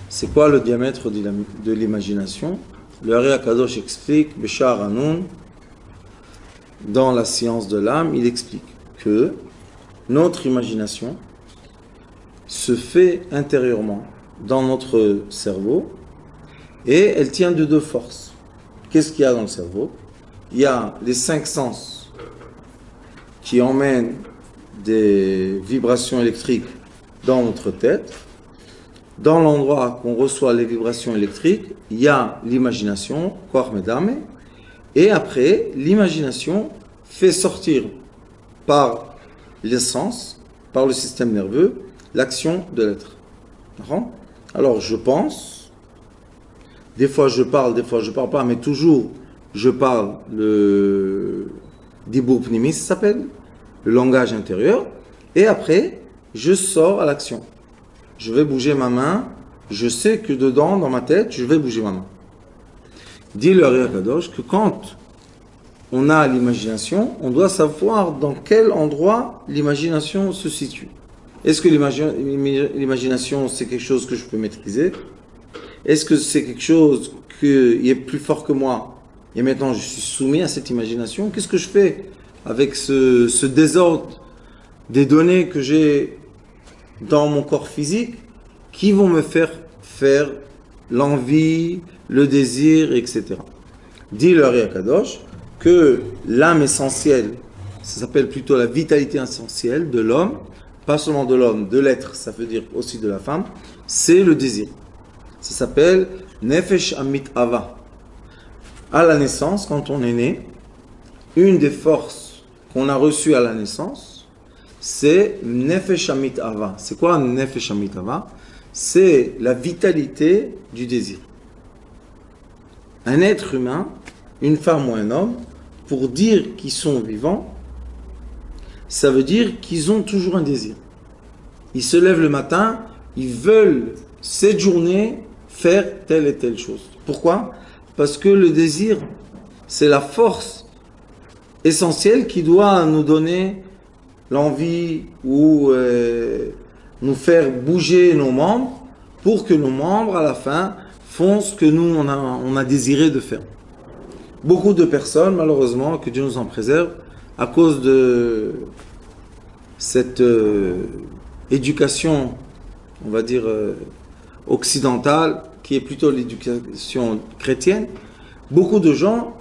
C'est quoi le diamètre de l'imagination? Le Ari Akadosh explique, Beshar Hanoun, dans la science de l'âme, il explique que notre imagination se fait intérieurement dans notre cerveau et elle tient de deux forces. Qu'est-ce qu'il y a dans le cerveau? Il y a les 5 sens qui emmènent des vibrations électriques dans notre tête. Dans l'endroit qu'on reçoit les vibrations électriques, il y a l'imagination, Koach Medame, et après, l'imagination fait sortir par les sens, par le système nerveux, l'action de l'être. Alors, je pense, des fois je parle pas, mais toujours je parle le Dibour Pnimi, ça s'appelle, le langage intérieur, et après, je sors à l'action. Je vais bouger ma main, je sais que dedans, dans ma tête, je vais bouger ma main. Dit le Ari Akadosh que quand on a l'imagination, on doit savoir dans quel endroit l'imagination se situe. Est-ce que l'imagination, c'est quelque chose que je peux maîtriser? Est-ce que c'est quelque chose qui est plus fort que moi? Et maintenant, je suis soumis à cette imagination. Qu'est-ce que je fais avec ce désordre des données que j'ai dans mon corps physique qui vont me faire l'envie, le désir, etc. Dit le Ari Akadosh que l'âme essentielle, ça s'appelle plutôt la vitalité essentielle de l'homme, pas seulement de l'homme, de l'être, ça veut dire aussi de la femme, c'est le désir. Ça s'appelle Nefesh Amit Ava. À la naissance, quand on est né, une des forces qu'on a reçues à la naissance, c'est Nefesh Amit Ava. C'est quoi Nefesh Amit Ava? C'est la vitalité du désir. Un être humain, une femme ou un homme, pour dire qu'ils sont vivants, ça veut dire qu'ils ont toujours un désir. Ils se lèvent le matin, ils veulent cette journée faire telle et telle chose. Pourquoi? Parce que le désir, c'est la force essentielle qui doit nous donner l'envie ou nous faire bouger nos membres pour que nos membres, à la fin, font ce que nous, on a désiré de faire. Beaucoup de personnes, malheureusement, que Dieu nous en préserve, à cause de cette éducation, on va dire, occidentale, qui est plutôt l'éducation chrétienne, beaucoup de gens,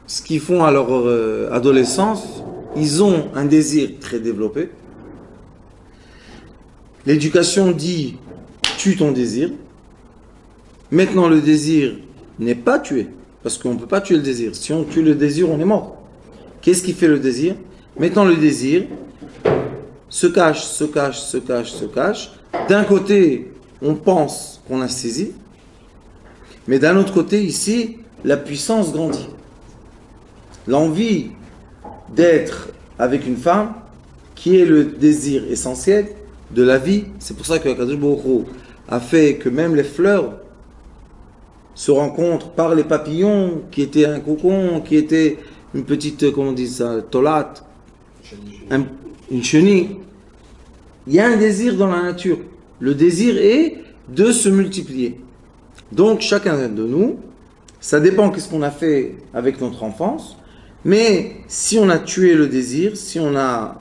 ce qu'ils font à leur adolescence, ils ont un désir très développé. L'éducation dit, tue ton désir. Maintenant, le désir n'est pas tué, parce qu'on ne peut pas tuer le désir. Si on tue le désir, on est mort. Qu'est-ce qui fait le désir? Maintenant, le désir se cache, se cache, se cache, se cache. D'un côté, on pense qu'on a saisi, mais d'un autre côté, ici, la puissance grandit. L'envie d'être avec une femme, qui est le désir essentiel de la vie, c'est pour ça que Akadosh Baruch Hu a fait que même les fleurs se rencontrent par les papillons, qui étaient un cocon, qui était une petite, comment on dit ça, tolate, une chenille. Il y a un désir dans la nature. Le désir est de se multiplier. Donc chacun de nous, ça dépend qu'est-ce qu'on a fait avec notre enfance, mais si on a tué le désir, si on a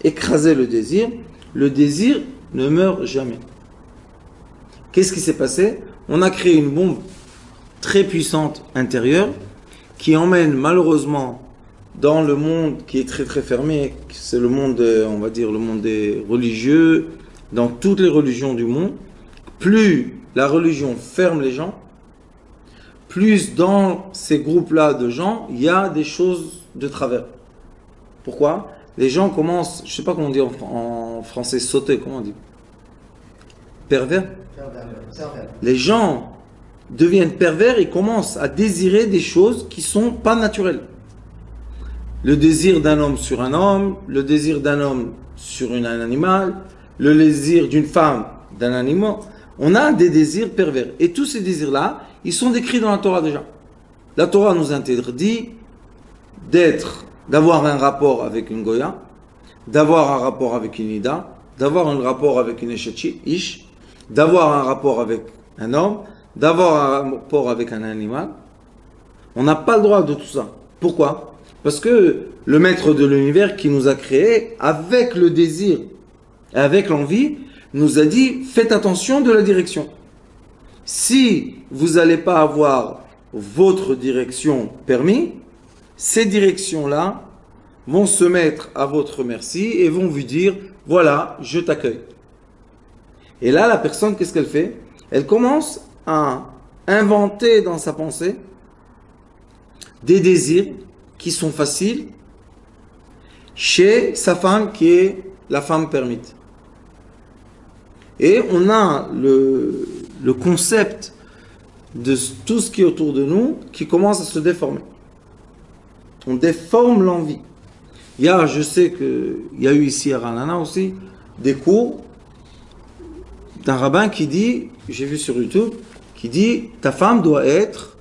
écrasé le désir ne meurt jamais. Qu'est-ce qui s'est passé? On a créé une bombe très puissante intérieure qui emmène malheureusement dans le monde qui est très très fermé, c'est le monde, on va dire le monde des religieux, dans toutes les religions du monde, plus la religion ferme les gens, plus dans ces groupes-là de gens, il y a des choses de travers. Pourquoi? Les gens commencent, je ne sais pas comment on dit en français, sauter, comment on dit? Pervers? Les gens deviennent pervers et commencent à désirer des choses qui ne sont pas naturelles. Le désir d'un homme sur un homme, le désir d'un homme sur un animal, le désir d'une femme d'un animal. On a des désirs pervers. Et tous ces désirs-là, ils sont décrits dans la Torah déjà. La Torah nous interdit d'avoir un rapport avec une Goya, d'avoir un rapport avec une Ida, d'avoir un rapport avec une Ish, d'avoir un rapport avec un homme, d'avoir un rapport avec un animal. On n'a pas le droit de tout ça. Pourquoi? Parce que le maître de l'univers qui nous a créés, avec le désir et avec l'envie, nous a dit, faites attention de la direction. Si vous n'allez pas avoir votre direction permis, ces directions-là vont se mettre à votre merci et vont vous dire, voilà, je t'accueille. Et là, la personne, qu'est-ce qu'elle fait? Elle commence à inventer dans sa pensée des désirs qui sont faciles chez sa femme qui est la femme permite. Et on a le concept de tout ce qui est autour de nous qui commence à se déformer. On déforme l'envie. Je sais qu'il y a eu ici à Ranana aussi des cours d'un rabbin qui dit, j'ai vu sur YouTube, qui dit ta femme doit être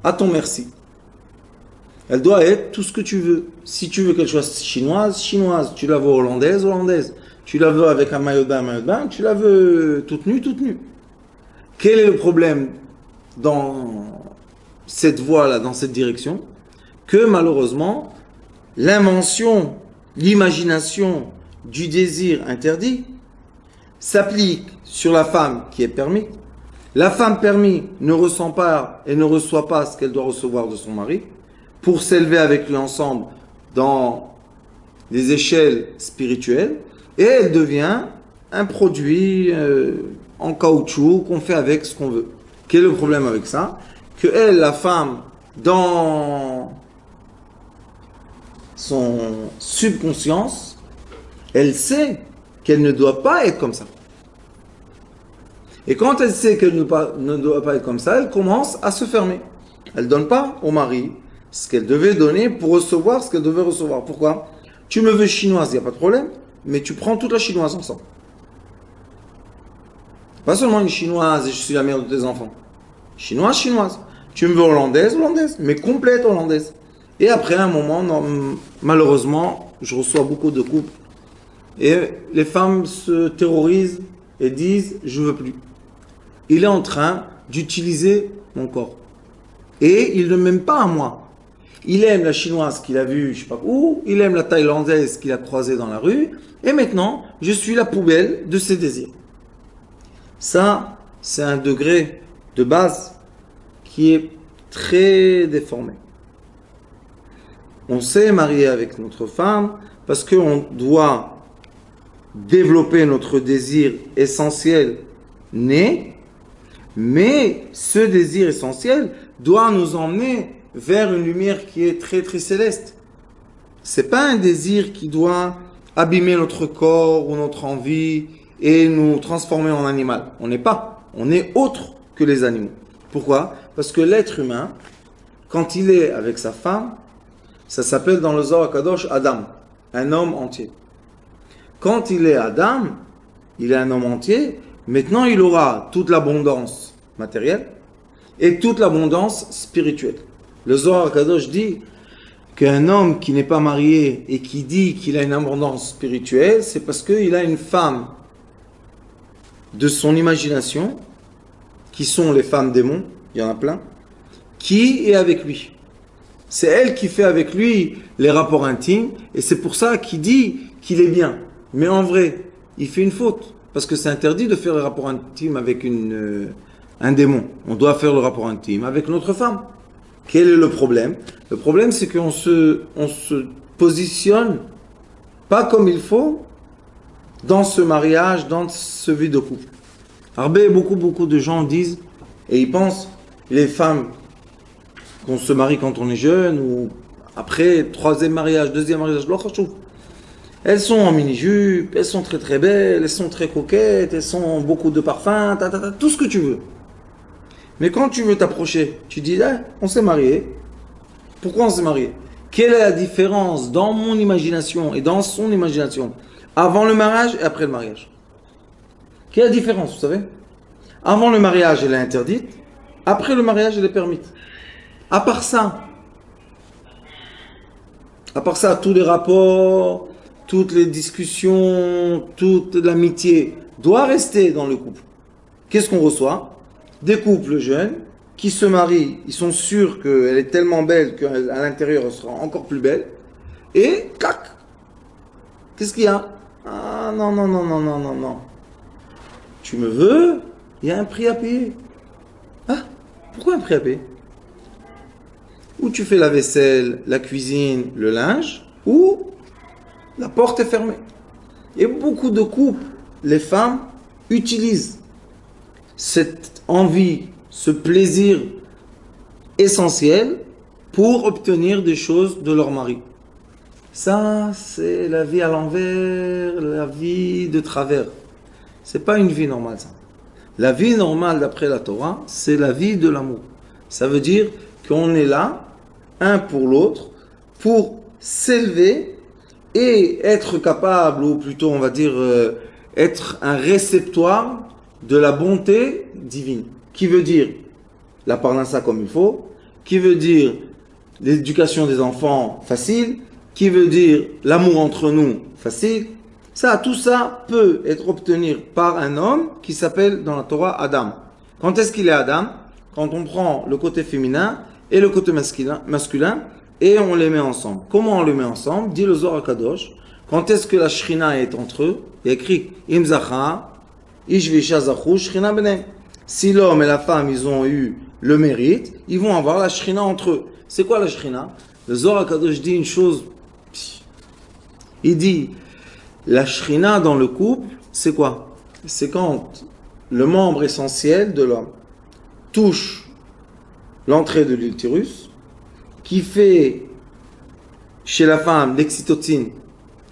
à ton merci. Elle doit être tout ce que tu veux. Si tu veux qu'elle soit chinoise, chinoise. Tu la veux hollandaise, hollandaise. Tu la veux avec un maillot de bain, tu la veux toute nue, toute nue. Quel est le problème dans cette voie-là, dans cette direction? Que malheureusement, l'invention, l'imagination du désir interdit s'applique sur la femme qui est permise. La femme permise ne ressent pas et ne reçoit pas ce qu'elle doit recevoir de son mari pour s'élever avec lui ensemble dans des échelles spirituelles et elle devient un produit en caoutchouc qu'on fait avec ce qu'on veut. Quel est le problème avec ça? Que elle, la femme, dans son subconscience, elle sait qu'elle ne doit pas être comme ça. Et quand elle sait qu'elle ne doit pas être comme ça, elle commence à se fermer. Elle ne donne pas au mari ce qu'elle devait donner pour recevoir ce qu'elle devait recevoir. Pourquoi? Tu me veux chinoise, il n'y a pas de problème, mais tu prends toute la chinoise ensemble. Pas seulement une chinoise et je suis la mère de tes enfants. Chinoise, chinoise. Tu me veux hollandaise, hollandaise, mais complète hollandaise. Et après un moment, malheureusement, je reçois beaucoup de couples et les femmes se terrorisent et disent je veux plus. Il est en train d'utiliser mon corps. Et il ne m'aime pas à moi. Il aime la chinoise qu'il a vue, je sais pas où, il aime la thaïlandaise qu'il a croisée dans la rue, et maintenant, je suis la poubelle de ses désirs. Ça, c'est un degré de base qui est très déformé. On s'est marié avec notre femme parce qu'on doit développer notre désir essentiel né, mais ce désir essentiel doit nous emmener vers une lumière qui est très très céleste. C'est pas un désir qui doit abîmer notre corps ou notre envie et nous transformer en animal. On n'est pas. On est autre que les animaux. Pourquoi? Parce que l'être humain, quand il est avec sa femme, ça s'appelle dans le Zohar Kadosh Adam, un homme entier. Quand il est Adam, il est un homme entier, maintenant il aura toute l'abondance matérielle et toute l'abondance spirituelle. Le Zohar Kadosh dit qu'un homme qui n'est pas marié et qui dit qu'il a une abondance spirituelle, c'est parce qu'il a une femme de son imagination, qui sont les femmes démons, il y en a plein, qui est avec lui. C'est elle qui fait avec lui les rapports intimes, et c'est pour ça qu'il dit qu'il est bien. Mais en vrai, il fait une faute, parce que c'est interdit de faire le rapport intime avec un démon. On doit faire le rapport intime avec notre femme. Quel est le problème? Le problème, c'est qu'on se positionne pas comme il faut dans ce mariage, dans ce vie de couple. Alors, beaucoup de gens disent, et ils pensent, les femmes qu'on se marie quand on est jeune, ou après, troisième mariage, deuxième mariage, elles sont en mini-jupe, elles sont très très belles, elles sont très coquettes, elles sont beaucoup de parfums, tout ce que tu veux. Mais quand tu veux t'approcher, tu dis, on s'est marié. Pourquoi on s'est marié? Quelle est la différence dans mon imagination et dans son imagination avant le mariage et après le mariage? Quelle est la différence, vous savez? Avant le mariage, elle est interdite. Après le mariage, elle est permise. À part ça, tous les rapports, toutes les discussions, toute l'amitié doit rester dans le couple. qu'est-ce qu'on reçoit? Des couples jeunes qui se marient, ils sont sûrs qu'elle est tellement belle qu'à l'intérieur elle sera encore plus belle. Et, clac! Qu'est-ce qu'il y a? Ah non, non, non, non, non, non, non. Tu me veux? Il y a un prix à payer. Ah, pourquoi un prix à payer? Ou tu fais la vaisselle, la cuisine, le linge, ou la porte est fermée. Et beaucoup de couples, les femmes, utilisent cette envie, ce plaisir essentiel pour obtenir des choses de leur mari. Ça, c'est la vie à l'envers, la vie de travers. C'est pas une vie normale, ça. La vie normale, d'après la Torah, c'est la vie de l'amour. Ça veut dire qu'on est là, un pour l'autre, pour s'élever et être capable, ou plutôt on va dire être un réceptoire de la bonté divine. Qui veut dire la parnassa comme il faut, qui veut dire l'éducation des enfants facile, qui veut dire l'amour entre nous facile. Ça, tout ça peut être obtenu par un homme qui s'appelle dans la Torah Adam. Quand est-ce qu'il est Adam? Quand on prend le côté féminin et le côté masculin et on les met ensemble. Comment on les met ensemble? Dit le Zohar Kadosh. Quand est-ce que la Shrina est entre eux? Il y a écrit Im Zacha, Ish Visha Zachu, Shrina Benem. Si l'homme et la femme ils ont eu le mérite, ils vont avoir la Shrina entre eux. C'est quoi la Shrina? Le Zohar Kadosh dit une chose. Il dit la Shrina dans le couple, c'est quoi? C'est quand le membre essentiel de l'homme touche l'entrée de l'utérus, qui fait chez la femme l'excytocine,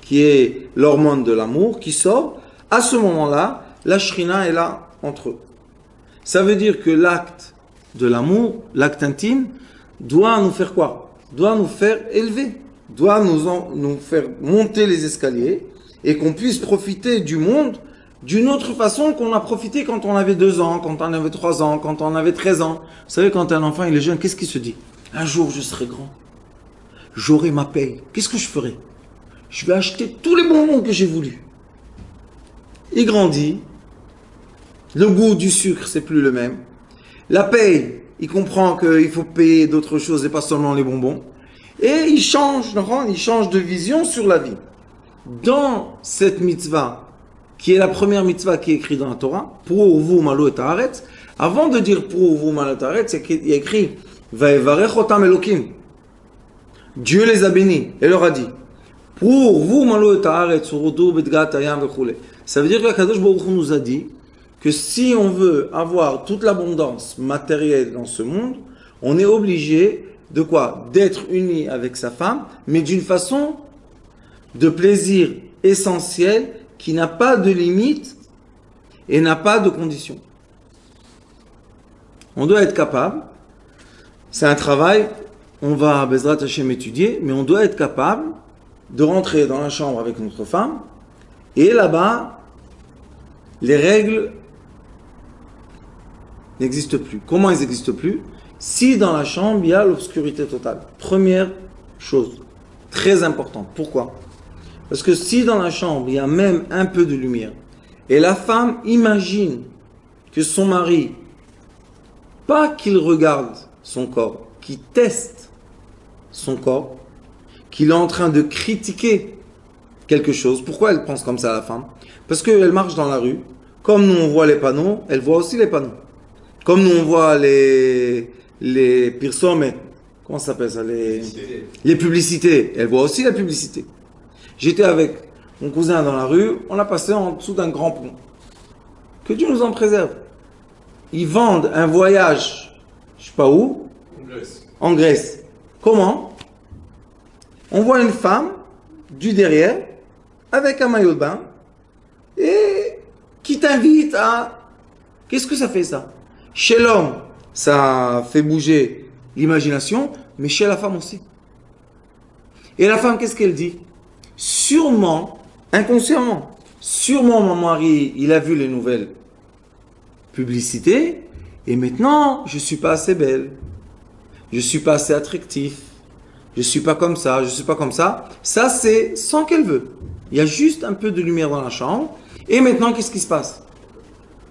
qui est l'hormone de l'amour, qui sort. À ce moment-là, la Shrina est là entre eux. Ça veut dire que l'acte de l'amour, l'acte intime, doit nous faire quoi? Doit nous faire élever, doit nous faire monter les escaliers et qu'on puisse profiter du monde d'une autre façon qu'on a profité quand on avait 2 ans, quand on avait 3 ans, quand on avait 13 ans. Vous savez, quand un enfant il est jeune, qu'est-ce qu'il se dit? Un jour je serai grand, j'aurai ma paye. Qu'est-ce que je ferai? Je vais acheter tous les bonbons que j'ai voulu. Il grandit, le goût du sucre c'est plus le même. La paye, il comprend qu'il faut payer d'autres choses et pas seulement les bonbons. Et il change de vision sur la vie. Dans cette mitzvah, qui est la première mitzvah qui est écrite dans la Torah, pour vous malo et haaretz, avant de dire pour vous malo et haaretz, il y a écrit Vaevarech otam Elokim. Dieu les a bénis et leur a dit pour vous malo et haaretz urudu betgat hayam vechule. Ça veut dire que la Kadosh Baruch Hu nous a dit que si on veut avoir toute l'abondance matérielle dans ce monde, on est obligé de quoi? D'être uni avec sa femme, mais d'une façon de plaisir essentiel qui n'a pas de limite et n'a pas de condition. On doit être capable, c'est un travail, on va Bezrat Hashem étudier, mais on doit être capable de rentrer dans la chambre avec notre femme et là-bas, les règles n'existent plus. Comment elles n'existent plus? Si dans la chambre, il y a l'obscurité totale. Première chose, très importante. Pourquoi? Parce que si dans la chambre, il y a même un peu de lumière, et la femme imagine que son mari, pas qu'il regarde son corps, qu'il teste son corps, qu'il est en train de critiquer quelque chose. Pourquoi elle pense comme ça, la femme? Parce qu'elle marche dans la rue, comme nous on voit les panneaux, elle voit aussi les panneaux. Comme nous on voit les pirsomet, comment ça s'appelle ça? Les publicités, elle voit aussi la publicité. J'étais avec mon cousin dans la rue, on a passé en dessous d'un grand pont. Que Dieu nous en préserve. Ils vendent un voyage, je sais pas où, en Grèce. Comment? On voit une femme du derrière avec un maillot de bain et qui t'invite à... Qu'est-ce que ça fait ça? Chez l'homme, ça fait bouger l'imagination, mais chez la femme aussi. Et la femme, qu'est-ce qu'elle dit? Sûrement, inconsciemment, sûrement mon mari, il a vu les nouvelles publicités et maintenant, je suis pas assez belle. Je suis pas assez attractif. Je suis pas comme ça, je suis pas comme ça. Ça, c'est sans qu'elle veut. Il y a juste un peu de lumière dans la chambre. Et maintenant, qu'est-ce qui se passe?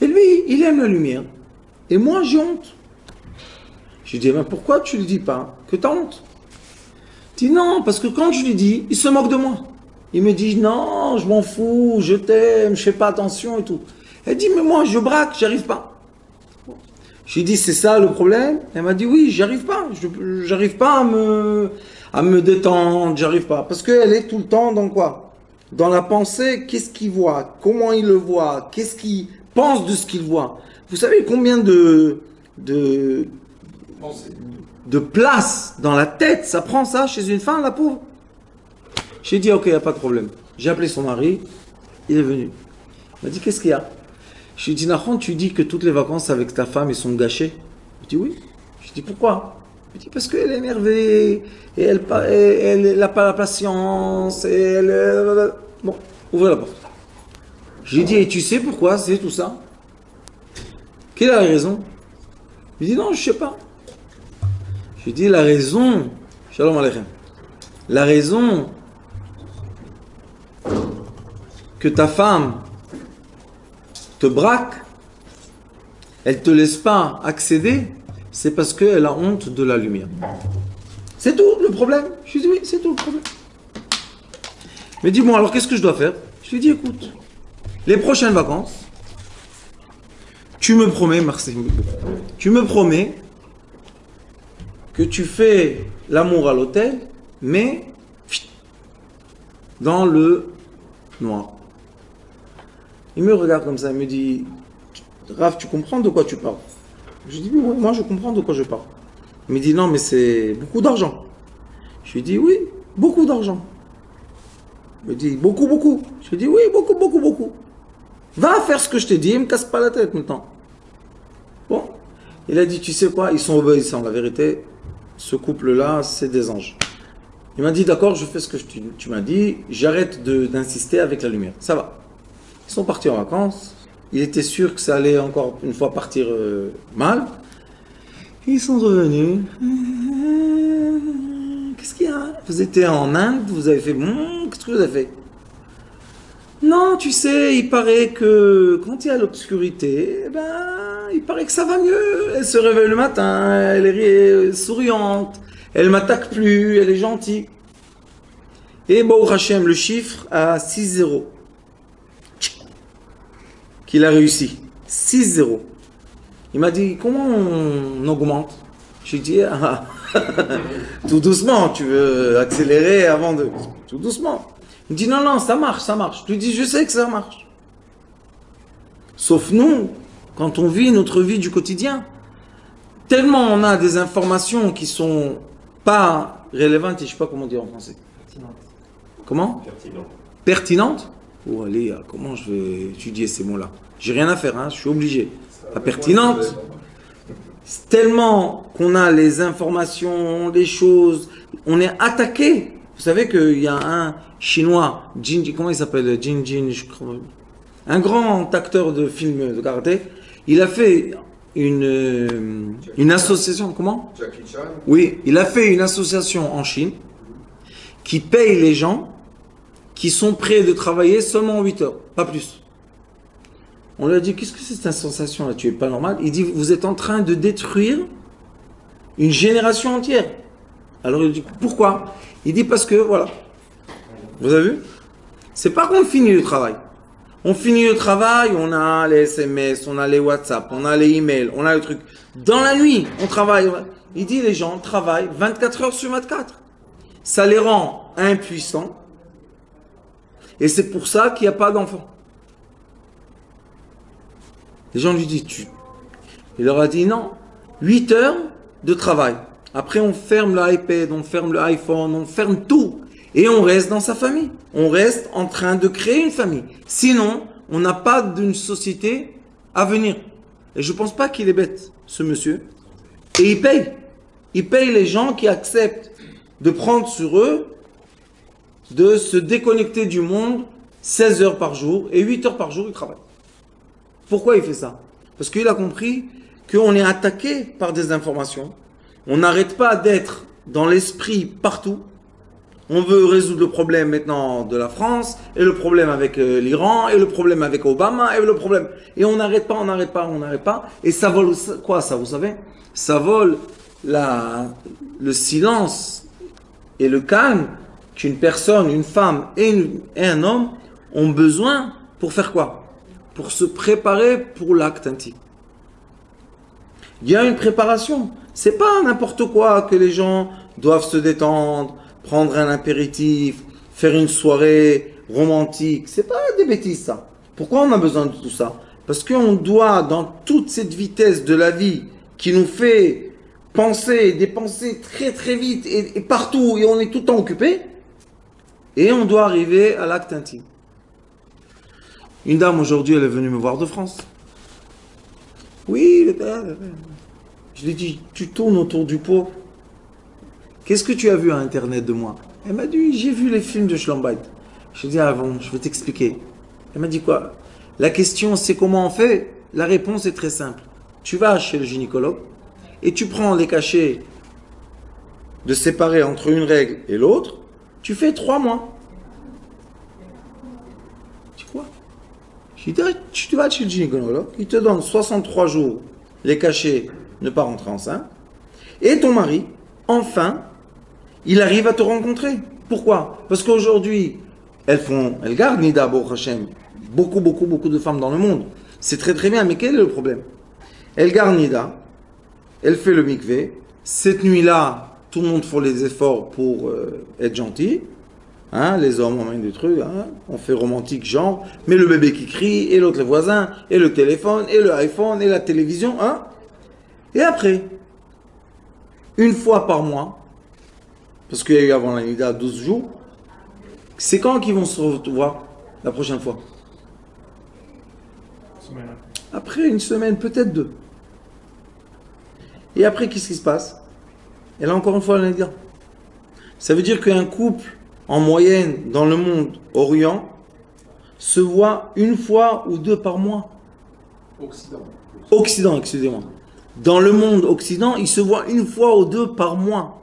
Et lui, il aime la lumière. Et moi, j'ai honte. Je lui dis, mais pourquoi tu ne lui dis pas que tu as honte? Il dit, non, parce que quand je lui dis, il se moque de moi. Il me dit, non, je m'en fous, je t'aime, je fais pas attention et tout. Elle dit, mais moi, je braque, j'y arrive pas. Je lui ai dit, c'est ça le problème? Elle m'a dit, oui, j'y arrive pas. J'arrive pas à me détendre, j'arrive pas. Parce qu'elle est tout le temps dans quoi? Dans la pensée, qu'est-ce qu'il voit? Comment il le voit? Qu'est-ce qu'il pense de ce qu'il voit? Vous savez combien de place dans la tête ça prend ça chez une femme, la pauvre? J'ai dit, ok, il n'y a pas de problème. J'ai appelé son mari, il est venu. Il m'a dit, qu'est-ce qu'il y a? Je lui ai dit, Nahon, tu dis que toutes les vacances avec ta femme, elles sont gâchées? Il dit, oui. Je lui ai dit, pourquoi? Il me dit, parce qu'elle est énervée, et elle n'a pas la patience, et elle... Bon, ouvrez la porte. Je lui ai dit, et tu sais pourquoi c'est tout ça? Quelle est la raison? Il dit, non, je ne sais pas. Je lui ai dit, la raison, Shalom Aleichem, la raison que ta femme te braque, elle ne te laisse pas accéder, c'est parce qu'elle a honte de la lumière. C'est tout le problème. Je lui ai dit, oui, c'est tout le problème. Mais dis-moi, alors qu'est-ce que je dois faire? Je lui ai dit, écoute, les prochaines vacances, tu me promets, merci beaucoup, tu me promets que tu fais l'amour à l'hôtel, mais dans le noir. Il me regarde comme ça, il me dit, Raph, tu comprends de quoi tu parles? Je lui dis, oui, moi je comprends de quoi je parle. Il me dit, non, mais c'est beaucoup d'argent. Je lui dis, oui, beaucoup d'argent. Il me dit, beaucoup, beaucoup. Je lui dis, oui, beaucoup, beaucoup, beaucoup. Va faire ce que je t'ai dit, il ne me casse pas la tête maintenant. Bon, il a dit, tu sais quoi, ils sont obéissants, la vérité, ce couple-là, c'est des anges. Il m'a dit, d'accord, je fais ce que tu m'as dit, j'arrête d'insister avec la lumière, ça va. Ils sont partis en vacances, il était sûr que ça allait encore une fois partir mal. Ils sont revenus. Qu'est-ce qu'il y a? Vous étiez en Inde, vous avez fait, qu'est-ce que vous avez fait? Non, tu sais, il paraît que quand il y a l'obscurité, il paraît que ça va mieux. Elle se réveille le matin, elle est souriante, elle m'attaque plus, elle est gentille. Et Baruch Hashem, le chiffre à 6-0. Qu'il a réussi. 6-0. Il m'a dit, comment on augmente? J'ai dit, tout doucement, tu veux accélérer avant de... Tout doucement. Il me dit, non, ça marche, ça marche. Je lui dis, je sais que ça marche. Sauf nous, quand on vit notre vie du quotidien, tellement on a des informations qui sont pas relevantes, et je sais pas comment dire en français. Pertinentes. Comment? Pertinentes. Oh, allez, comment je vais étudier ces mots-là? J'ai rien à faire, hein, je suis obligé. Pas pertinente. C'est tellement qu'on a les informations, les choses, on est attaqué. Vous savez qu'il y a un Chinois, comment il s'appelle? Jin, je crois. Un grand acteur de films de karaté. Il a fait une association, comment? Jackie Chan. Oui, il a fait une association en Chine qui paye les gens qui sont prêts de travailler seulement 8 heures, pas plus. On lui a dit, qu'est-ce que c'est cette association-là? Tu es pas normal. Il dit, vous êtes en train de détruire une génération entière. Alors il dit, pourquoi? Il dit, parce que, voilà. Vous avez vu? C'est pas qu'on finit le travail. On finit le travail, on a les SMS, on a les WhatsApp, on a les emails, on a le truc. Dans la nuit, on travaille. Il dit, les gens travaillent 24 heures sur 24. Ça les rend impuissants. Et c'est pour ça qu'il n'y a pas d'enfants. Les gens lui disent, il leur a dit non, 8 heures de travail. Après, on ferme l'iPad, on ferme l'iPhone, on ferme tout. Et on reste dans sa famille. On reste en train de créer une famille. Sinon, on n'a pas d'une société à venir. Et je ne pense pas qu'il est bête, ce monsieur. Et il paye. Il paye les gens qui acceptent de prendre sur eux, de se déconnecter du monde 16 heures par jour et 8 heures par jour, il travaille. Pourquoi il fait ça? Parce qu'il a compris qu'on est attaqué par des informations. On n'arrête pas d'être dans l'esprit partout. On veut résoudre le problème maintenant de la France, et le problème avec l'Iran, et le problème avec Obama, et le problème. Et on n'arrête pas, on n'arrête pas, on n'arrête pas. Et ça vole quoi, ça, vous savez? Ça vole le silence et le calme qu'une personne, une femme et un homme ont besoin pour faire quoi? Pour se préparer pour l'acte intime. Il y a une préparation. C'est pas n'importe quoi que les gens doivent se détendre, prendre un apéritif, faire une soirée romantique. C'est pas des bêtises, ça. Pourquoi on a besoin de tout ça? Parce qu'on doit, dans toute cette vitesse de la vie qui nous fait penser, dépenser très très vite et partout, et on est tout le temps occupé, et on doit arriver à l'acte intime. Une dame aujourd'hui, elle est venue me voir de France. Oui, je lui ai dit, tu tournes autour du pot. Qu'est-ce que tu as vu à Internet de moi? Elle m'a dit, j'ai vu les films de Schlombait. Je lui ai dit, ah bon, je vais t'expliquer. Elle m'a dit quoi? La question, c'est comment on fait? La réponse est très simple. Tu vas chez le gynécologue et tu prends les cachets de séparer entre une règle et l'autre. Tu fais 3 mois. Tu quoi? Je lui ai dit, tu vas chez le gynécologue, il te donne 63 jours les cachets, ne pas rentrer enceinte, et ton mari, enfin, il arrive à te rencontrer. Pourquoi? Parce qu'aujourd'hui, elles gardent Nida, Baruch Hashem, beaucoup de femmes dans le monde. C'est très très bien, mais quel est le problème? Elles gardent Nida, elles font le mikvé, cette nuit-là, tout le monde fait les efforts pour être gentil. Hein, les hommes emmènent des trucs, hein, on fait romantique genre, mais le bébé qui crie, et l'autre le voisin, et le téléphone, et le iPhone, et la télévision, hein. Et après, une fois par mois, parce qu'il y a eu avant la Nida 12 jours, c'est quand qu'ils vont se revoir la prochaine fois? Après une semaine, peut-être 2. Et après, qu'est-ce qui se passe? Et là, encore une fois, la Nida. Ça veut dire qu'un couple, en moyenne, dans le monde orient, se voit 1 fois ou 2 par mois. Occident, excusez-moi. Dans le monde occident, il se voit 1 fois ou 2 par mois.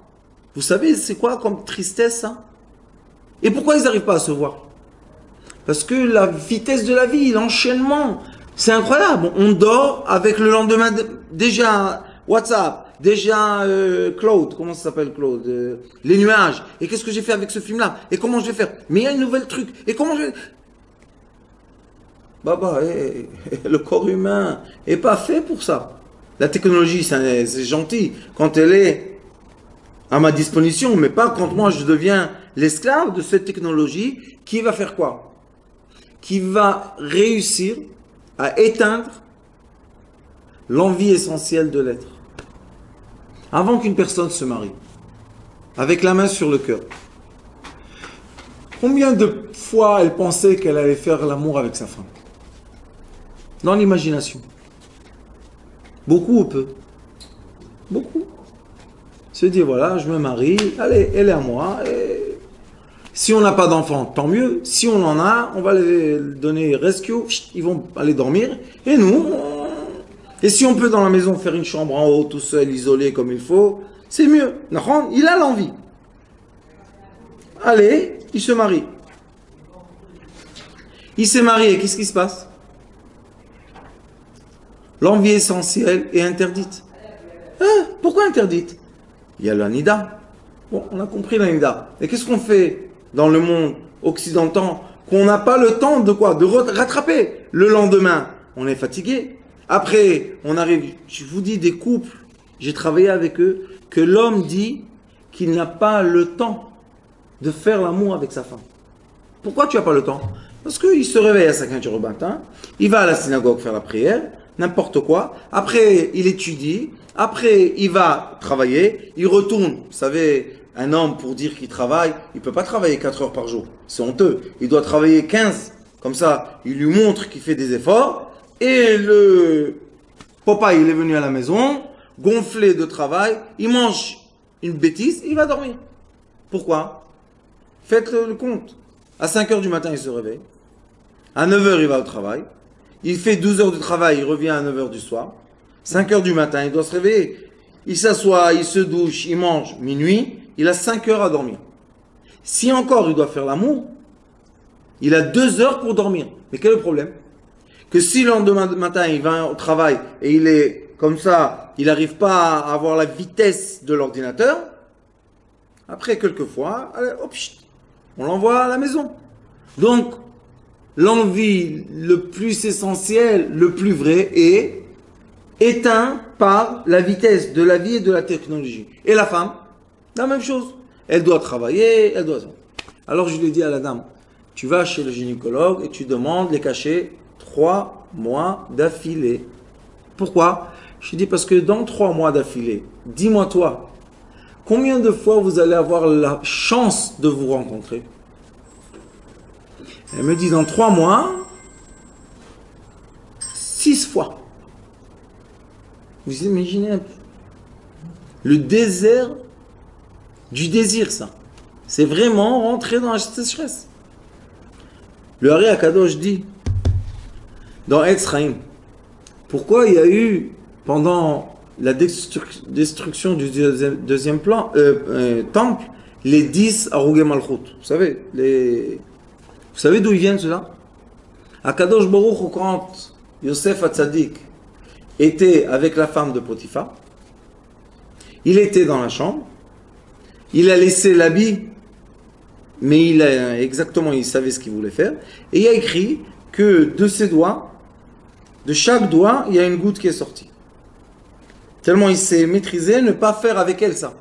Vous savez, c'est quoi comme tristesse, ça? Et pourquoi ils n'arrivent pas à se voir? Parce que la vitesse de la vie, l'enchaînement, c'est incroyable. On dort avec le lendemain, déjà WhatsApp, déjà Claude, comment ça s'appelle Claude, les nuages. Et qu'est-ce que j'ai fait avec ce film-là? Et comment je vais faire? Mais il y a une nouvelle truc. Et comment je vais... Le corps humain est pas fait pour ça. La technologie, c'est gentil quand elle est à ma disposition, mais pas quand moi je deviens l'esclave de cette technologie qui va faire quoi? Qui va réussir à éteindre l'envie essentielle de l'être. Avant qu'une personne se marie, avec la main sur le cœur, combien de fois elle pensait qu'elle allait faire l'amour avec sa femme? Dans l'imagination. Beaucoup ou peu? Beaucoup. Se dire, voilà, je me marie, allez, elle est à moi. Et si on n'a pas d'enfant, tant mieux. Si on en a, on va les donner rescue, ils vont aller dormir. Et nous, et si on peut dans la maison faire une chambre en haut, tout seul, isolé comme il faut, c'est mieux. Il a l'envie. Allez, il se marie. Il s'est marié, qu'est-ce qui se passe? L'envie essentielle est interdite. Hein? Pourquoi interdite? Il y a la Nida. Bon, on a compris la Nida. Et qu'est-ce qu'on fait dans le monde occidental qu'on n'a pas le temps de quoi? De rattraper. Le lendemain, on est fatigué. Après, on arrive, je vous dis des couples, j'ai travaillé avec eux, que l'homme dit qu'il n'a pas le temps de faire l'amour avec sa femme. Pourquoi tu n'as pas le temps? Parce qu'il se réveille à 5h du matin, il va à la synagogue faire la prière, n'importe quoi. Après, il étudie. Après, il va travailler. Il retourne. Vous savez, un homme, pour dire qu'il travaille, il ne peut pas travailler 4 heures par jour. C'est honteux. Il doit travailler 15. Comme ça, il lui montre qu'il fait des efforts. Et le papa, il est venu à la maison, gonflé de travail. Il mange une bêtise, il va dormir. Pourquoi? Faites le compte. À 5 heures du matin, il se réveille. À 9 heures, il va au travail. Il fait 12 heures de travail, il revient à 9 heures du soir. 5 heures du matin, il doit se réveiller. Il s'assoit, il se douche, il mange minuit. Il a 5 heures à dormir. Si encore il doit faire l'amour, il a 2 heures pour dormir. Mais quel est le problème? Que si le lendemain matin il va au travail et il est comme ça, il n'arrive pas à avoir la vitesse de l'ordinateur, après quelques fois, allez, hop, chut, on l'envoie à la maison. Donc, l'envie le plus essentiel, le plus vrai, est éteint par la vitesse de la vie et de la technologie. Et la femme, la même chose. Elle doit travailler, elle doit... Alors je lui ai dit à la dame, tu vas chez le gynécologue et tu demandes les cachets 3 mois d'affilée. Pourquoi? Je lui ai dit parce que dans 3 mois d'affilée, dis-moi toi, combien de fois vous allez avoir la chance de vous rencontrer? Elle me dit dans 3 mois, 6 fois. Vous imaginez un peu le désert du désir, ça. C'est vraiment rentrer dans la sécheresse. Le Hari Akadosh dit dans Etz Chaim, pourquoi il y a eu pendant la destruction du deuxième temple les 10 Harugei Malchut. Vous savez d'où ils viennent ceux-là? Akadosh Baruch Hu, quand Yosef Hatzadik était avec la femme de Potiphar, il était dans la chambre, il a laissé l'habit, mais il savait ce qu'il voulait faire, et il a écrit que de ses doigts, de chaque doigt, il y a une goutte qui est sortie. Tellement il s'est maîtrisé, ne pas faire avec elle ça.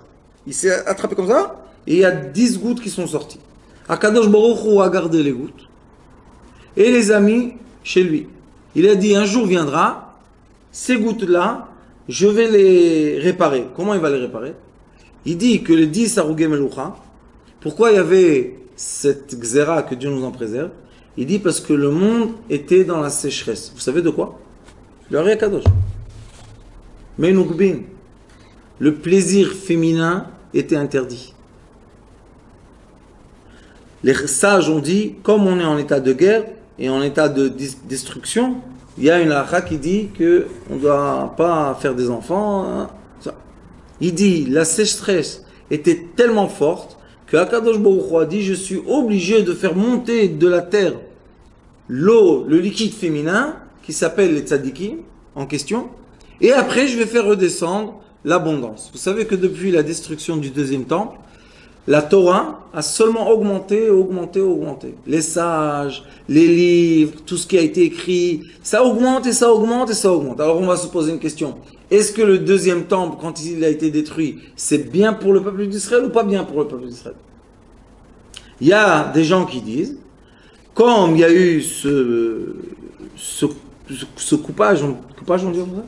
Il s'est attrapé comme ça, et il y a 10 gouttes qui sont sorties. Akadosh Baruch Hu a gardé les gouttes, et les a mis chez lui. Il a dit, un jour viendra, ces gouttes-là, je vais les réparer. Comment il va les réparer? Il dit que les 10 Harugei Melucha, pourquoi il y avait cette xéra, que Dieu nous en préserve? Il dit parce que le monde était dans la sécheresse. Vous savez de quoi? Le Hari Akadosh. Menukbin. Le plaisir féminin était interdit. Les sages ont dit, comme on est en état de guerre et en état de destruction, il y a une halakha qui dit qu'on ne doit pas faire des enfants. Il dit, la sécheresse était tellement forte que Akadosh Baruch Hu a dit, je suis obligé de faire monter de la terre l'eau, le liquide féminin, qui s'appelle les tzadikim, en question, et après je vais faire redescendre l'abondance. Vous savez que depuis la destruction du deuxième temple, la Torah a seulement augmenté. Les sages, les livres, tout ce qui a été écrit, ça augmente et ça augmente et ça augmente. Alors on va se poser une question. Est-ce que le deuxième temple, quand il a été détruit, c'est bien pour le peuple d'Israël ou pas bien pour le peuple d'Israël? Il y a des gens qui disent, comme il y a eu ce coupage, on dit comme ça?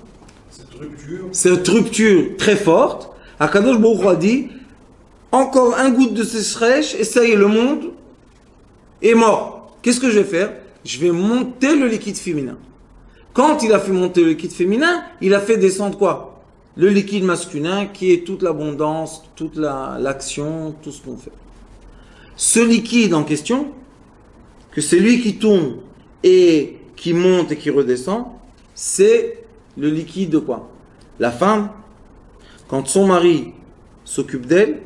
Cette rupture très forte, Akadosh Baruch Hu a dit, encore un goutte de sécheresse et ça y est, le monde est mort. Qu'est-ce que je vais faire? Je vais monter le liquide féminin. Quand il a fait monter le liquide féminin, il a fait descendre quoi? Le liquide masculin qui est toute l'abondance, toute l'action, tout ce qu'on fait. Ce liquide en question, que c'est lui qui tourne et qui monte et qui redescend, c'est le liquide de quoi? La femme, quand son mari s'occupe d'elle,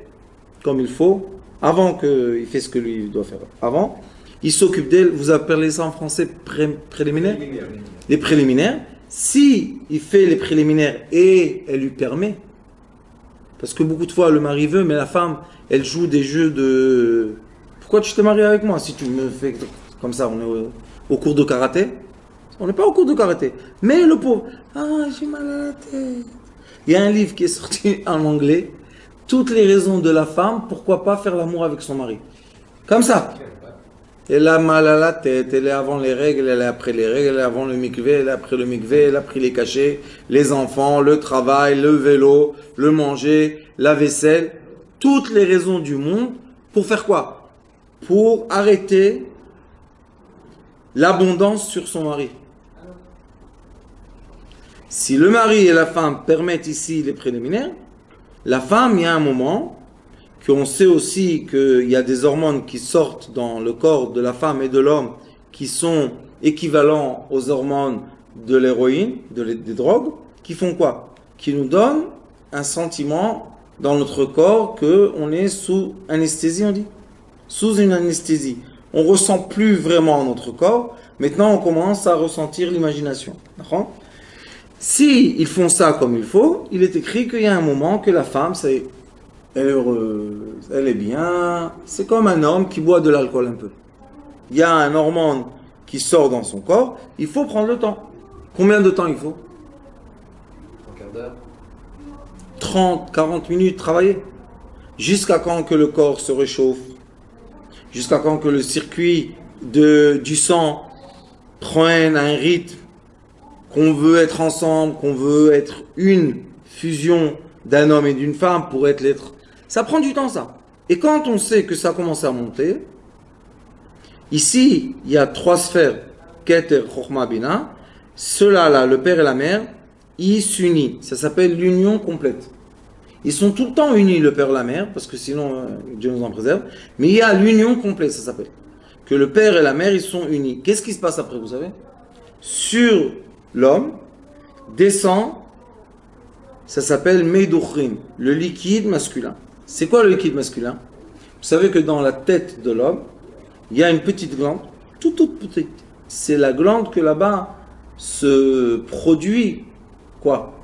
comme il faut, avant qu'il fasse ce que lui doit faire avant, il s'occupe d'elle, vous appelez ça en français préliminaire? Les préliminaires. Si il fait les préliminaires et elle lui permet, parce que beaucoup de fois le mari veut, mais la femme, elle joue des jeux de... Pourquoi tu t'es marié avec moi si tu me fais comme ça? On est au cours de karaté. On n'est pas au cours de karaté. Mais le pauvre, j'ai mal à la tête. Il y a un livre qui est sorti en anglais, toutes les raisons de la femme, pourquoi pas faire l'amour avec son mari. Comme ça. Elle a mal à la tête, elle est avant les règles, elle est après les règles, elle est avant le mikvé, elle est après le mikvé, elle a pris les cachets, les enfants, le travail, le vélo, le manger, la vaisselle. Toutes les raisons du monde pour faire quoi? Pour arrêter l'abondance sur son mari. Si le mari et la femme permettent ici les préliminaires, la femme, il y a un moment qu'on sait aussi qu'il y a des hormones qui sortent dans le corps de la femme et de l'homme qui sont équivalents aux hormones de l'héroïne, des drogues, qui font quoi? Qui nous donnent un sentiment dans notre corps qu'on est sous anesthésie, on dit. sous une anesthésie. On ne ressent plus vraiment notre corps. Maintenant, on commence à ressentir l'imagination. D'accord? Si ils font ça comme il faut, il est écrit qu'il y a un moment que la femme, elle est heureuse, elle est bien. C'est comme un homme qui boit de l'alcool un peu. Il y a un hormone qui sort dans son corps, il faut prendre le temps. Combien de temps il faut? Un quart d'heure. 30, 40 minutes travailler. Jusqu'à quand que le corps se réchauffe? Jusqu'à quand que le circuit du sang prenne un rythme, qu'on veut être ensemble, qu'on veut être une fusion d'un homme et d'une femme pour être l'être. Ça prend du temps, ça. Et quand on sait que ça commence à monter, ici, il y a 3 sphères, Keter, Chochma, Bina. Ceux-là, là, le père et la mère, ils s'unissent. Ça s'appelle l'union complète. Ils sont tout le temps unis, le père et la mère, parce que sinon, Dieu nous en préserve. Mais il y a l'union complète, ça s'appelle. Que le père et la mère, ils sont unis. Qu'est-ce qui se passe après, vous savez? Sur l'homme, descend, ça s'appelle Meidouchrin, le liquide masculin. C'est quoi le liquide masculin? Vous savez que dans la tête de l'homme, il y a une petite glande, toute petite. C'est la glande que là-bas se produit, quoi?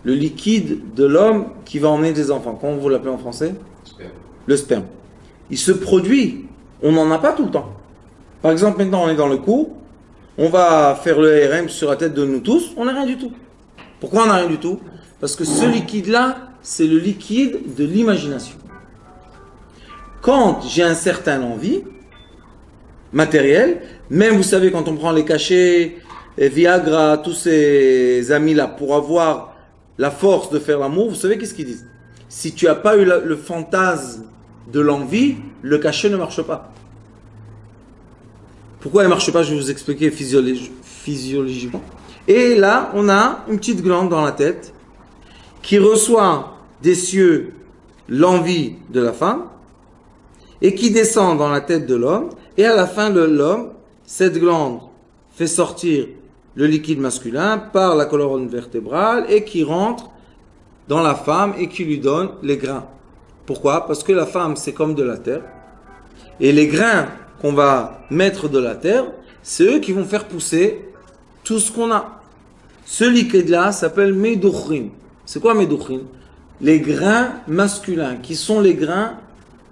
Le liquide de l'homme qui va emmener des enfants. Comment vous l'appelez en français? Sperme. Le sperme. Il se produit. On n'en a pas tout le temps. Par exemple, maintenant on est dans le cours, on va faire le RM sur la tête de nous tous, on n'a rien du tout. Pourquoi on n'a rien du tout? Parce que ce liquide-là, c'est le liquide de l'imagination. Quand j'ai un certain envie matériel, même vous savez quand on prend les cachets, Viagra, tous ces amis-là, pour avoir la force de faire l'amour, vous savez qu'est-ce qu'ils disent? Si tu n'as pas eu le fantasme de l'envie, le cachet ne marche pas. Pourquoi il ne marche pas? Je vais vous expliquer physiologiquement. Et là, on a une petite glande dans la tête qui reçoit des cieux l'envie de la femme et qui descend dans la tête de l'homme. Et à la fin de l'homme, cette glande fait sortir le liquide masculin par la colonne vertébrale et qui rentre dans la femme et qui lui donne les grains. Pourquoi? Parce que la femme, c'est comme de la terre. Et les grains qu'on va mettre de la terre, c'est eux qui vont faire pousser tout ce qu'on a. Ce liquide-là s'appelle Meidouchrin. C'est quoi Meidouchrin? Les grains masculins, qui sont les grains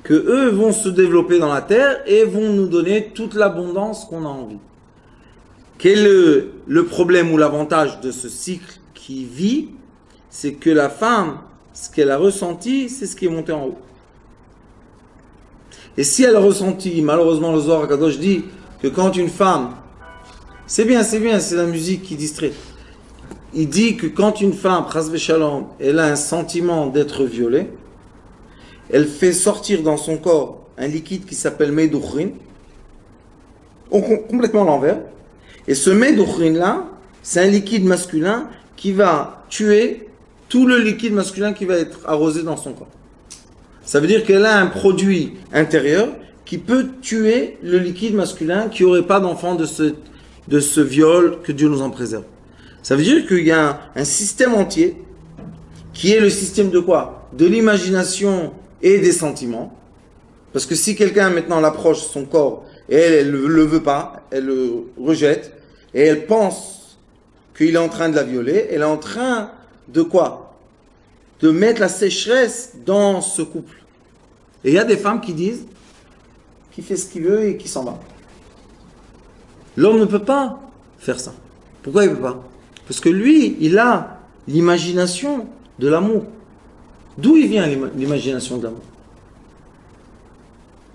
que eux vont se développer dans la terre et vont nous donner toute l'abondance qu'on a envie. Quel est le problème ou l'avantage de ce cycle qui vit? C'est que la femme, ce qu'elle a ressenti, c'est ce qui est monté en haut. Et si elle a ressenti, malheureusement le Zohar HaKadosh dit que quand une femme, c'est bien, c'est la musique qui distrait. Il dit que quand une femme, Chas v'Shalom, elle a un sentiment d'être violée, elle fait sortir dans son corps un liquide qui s'appelle Meidouchrin, complètement à l'envers. Et ce Meidouchrin là, c'est un liquide masculin qui va tuer tout le liquide masculin qui va être arrosé dans son corps. Ça veut dire qu'elle a un produit intérieur qui peut tuer le liquide masculin qui n'aurait pas d'enfant de ce viol, que Dieu nous en préserve. Ça veut dire qu'il y a un système entier qui est le système de quoi? De l'imagination et des sentiments. Parce que si quelqu'un maintenant l'approche son corps et elle ne le veut pas, elle le rejette et elle pense qu'il est en train de la violer, elle est en train de quoi? De mettre la sécheresse dans ce couple. Et il y a des femmes qui disent qu'il fait ce qu'il veut et qu'il s'en va. L'homme ne peut pas faire ça. Pourquoi il ne peut pas? Parce que lui, il a l'imagination de l'amour. D'où il vient l'imagination de l'amour?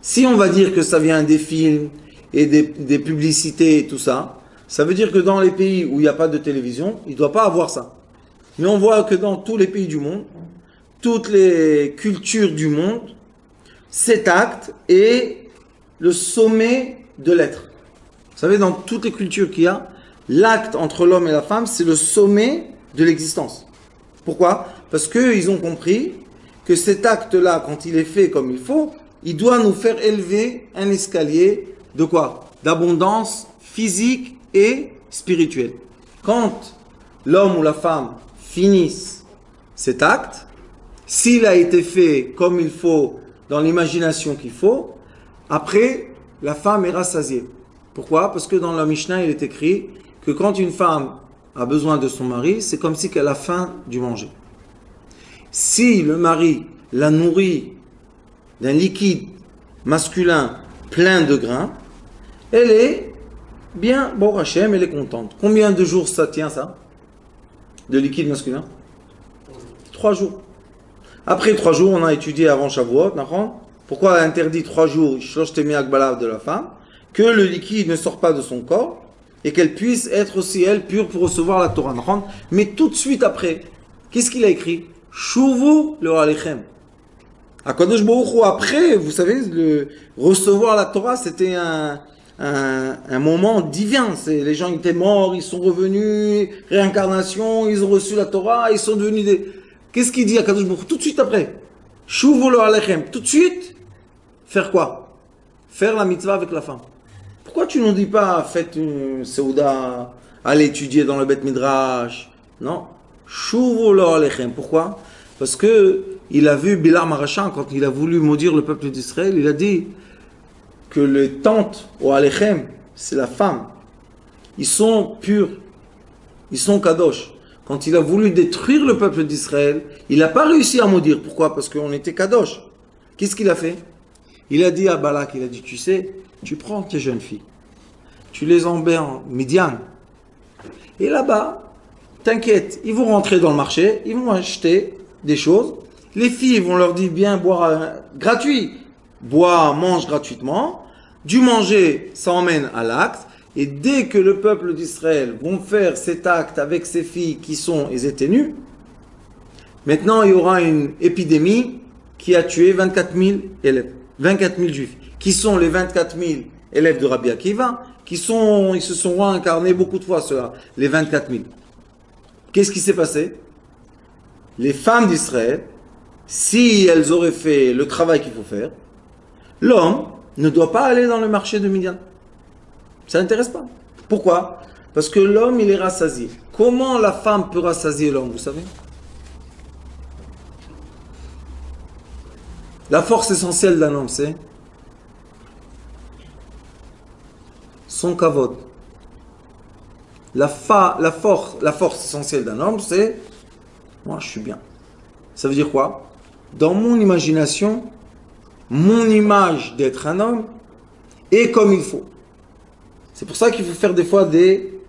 Si on va dire que ça vient des films et des publicités et tout ça, ça veut dire que dans les pays où il n'y a pas de télévision, il ne doit pas avoir ça. Mais on voit que dans tous les pays du monde, toutes les cultures du monde, cet acte est le sommet de l'être. Vous savez, dans toutes les cultures qu'il y a, l'acte entre l'homme et la femme, c'est le sommet de l'existence. Pourquoi? Parce qu'ils ont compris que cet acte-là, quand il est fait comme il faut, il doit nous faire élever un escalier de quoi? D'abondance physique et spirituelle. Quand l'homme ou la femme finissent cet acte, s'il a été fait comme il faut, dans l'imagination qu'il faut, après, la femme est rassasiée. Pourquoi? Parce que dans la Mishnah, il est écrit que quand une femme a besoin de son mari, c'est comme si qu'elle a faim du manger. Si le mari la nourrit d'un liquide masculin plein de grains, elle est bien, bon Hachem, elle est contente. Combien de jours ça tient ça? De liquide masculin? 3 jours. Après 3 jours, on a étudié avant Shavuot, pourquoi elle interdit 3 jours, Shlosh Temei Hagbala de la femme, que le liquide ne sort pas de son corps, et qu'elle puisse être aussi, elle, pure pour recevoir la Torah. Mais tout de suite après, qu'est-ce qu'il a écrit? Shuvu le Alechem. HaKadosh Baruch Hu, après, vous savez, recevoir la Torah, c'était un moment divin. Les gens étaient morts, ils sont revenus, réincarnation, ils ont reçu la Torah, ils sont devenus des... Qu'est-ce qu'il dit à HaKadosh Baruch Hu? Tout de suite après. Shuvu le Alechem. Tout de suite, faire quoi? Faire la mitzvah avec la femme. Pourquoi tu ne nous dis pas, faites une Seuda, allez étudier dans le Beth Midrash? Non. Shuvu lo alechem. Pourquoi? Parce que il a vu Bilam Arashan, quand il a voulu maudire le peuple d'Israël, il a dit que les tantes au alechem, c'est la femme. Ils sont purs. Ils sont kadosh. Quand il a voulu détruire le peuple d'Israël, il n'a pas réussi à maudire. Pourquoi? Parce qu'on était kadosh. Qu'est-ce qu'il a fait? Il a dit à Balak, il a dit, tu sais, tu prends tes jeunes filles, tu les emmènes en Midian, et là-bas, t'inquiète, ils vont rentrer dans le marché, ils vont acheter des choses, les filles vont leur dire bien boire gratuit, bois, mange gratuitement, du manger, ça emmène à l'acte, et dès que le peuple d'Israël vont faire cet acte avec ces filles qui sont, ils étaient nus, maintenant il y aura une épidémie qui a tué 24 000 élèves. 24 000 juifs, qui sont les 24 000 élèves de Rabbi Akiva, ils se sont réincarnés beaucoup de fois, ceux-là, les 24 000. Qu'est-ce qui s'est passé? Les femmes d'Israël, si elles auraient fait le travail qu'il faut faire, l'homme ne doit pas aller dans le marché de Midian. Ça n'intéresse pas. Pourquoi? Parce que l'homme, il est rassasié. Comment la femme peut rassasier l'homme, vous savez? La force essentielle d'un homme, c'est son kavod. La force essentielle d'un homme, c'est moi, je suis bien. Ça veut dire quoi? Dans mon imagination, mon image d'être un homme est comme il faut. C'est pour ça qu'il faut faire des fois des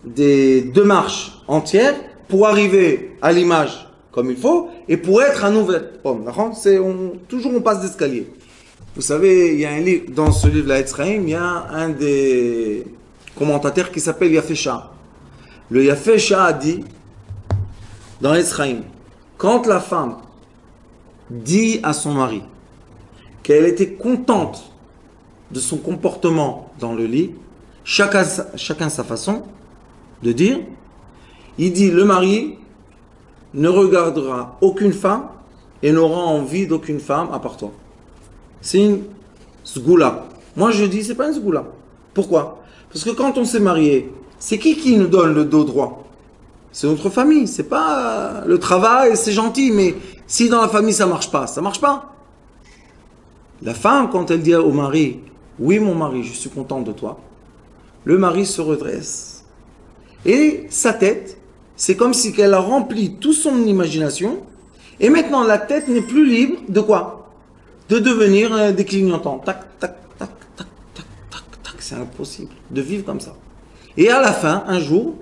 démarches entières pour arriver à l'image comme il faut, et pour être un nouvel homme. Toujours on passe d'escalier. Vous savez, il y a un livre, dans ce livre, la Etzraïm, il y a un des commentateurs qui s'appelle Yafé Shah. Le Yafé Shah a dit, dans l'Etzraïm, quand la femme dit à son mari qu'elle était contente de son comportement dans le lit, chacun sa façon de dire, il dit, le mari ne regardera aucune femme et n'aura envie d'aucune femme à part toi. C'est une sgoula. Moi je dis c'est pas une sgoula. Pourquoi? Parce que quand on s'est marié, c'est qui nous donne le dos droit? C'est notre famille. C'est pas le travail, c'est gentil, mais si dans la famille ça marche pas, ça marche pas. La femme, quand elle dit au mari, oui mon mari, je suis contente de toi, le mari se redresse. Et sa tête, c'est comme si elle a rempli toute son imagination, et maintenant la tête n'est plus libre de quoi? De devenir des clignotants. Tac, tac, tac, tac, tac, tac, tac. C'est impossible de vivre comme ça. Et à la fin, un jour,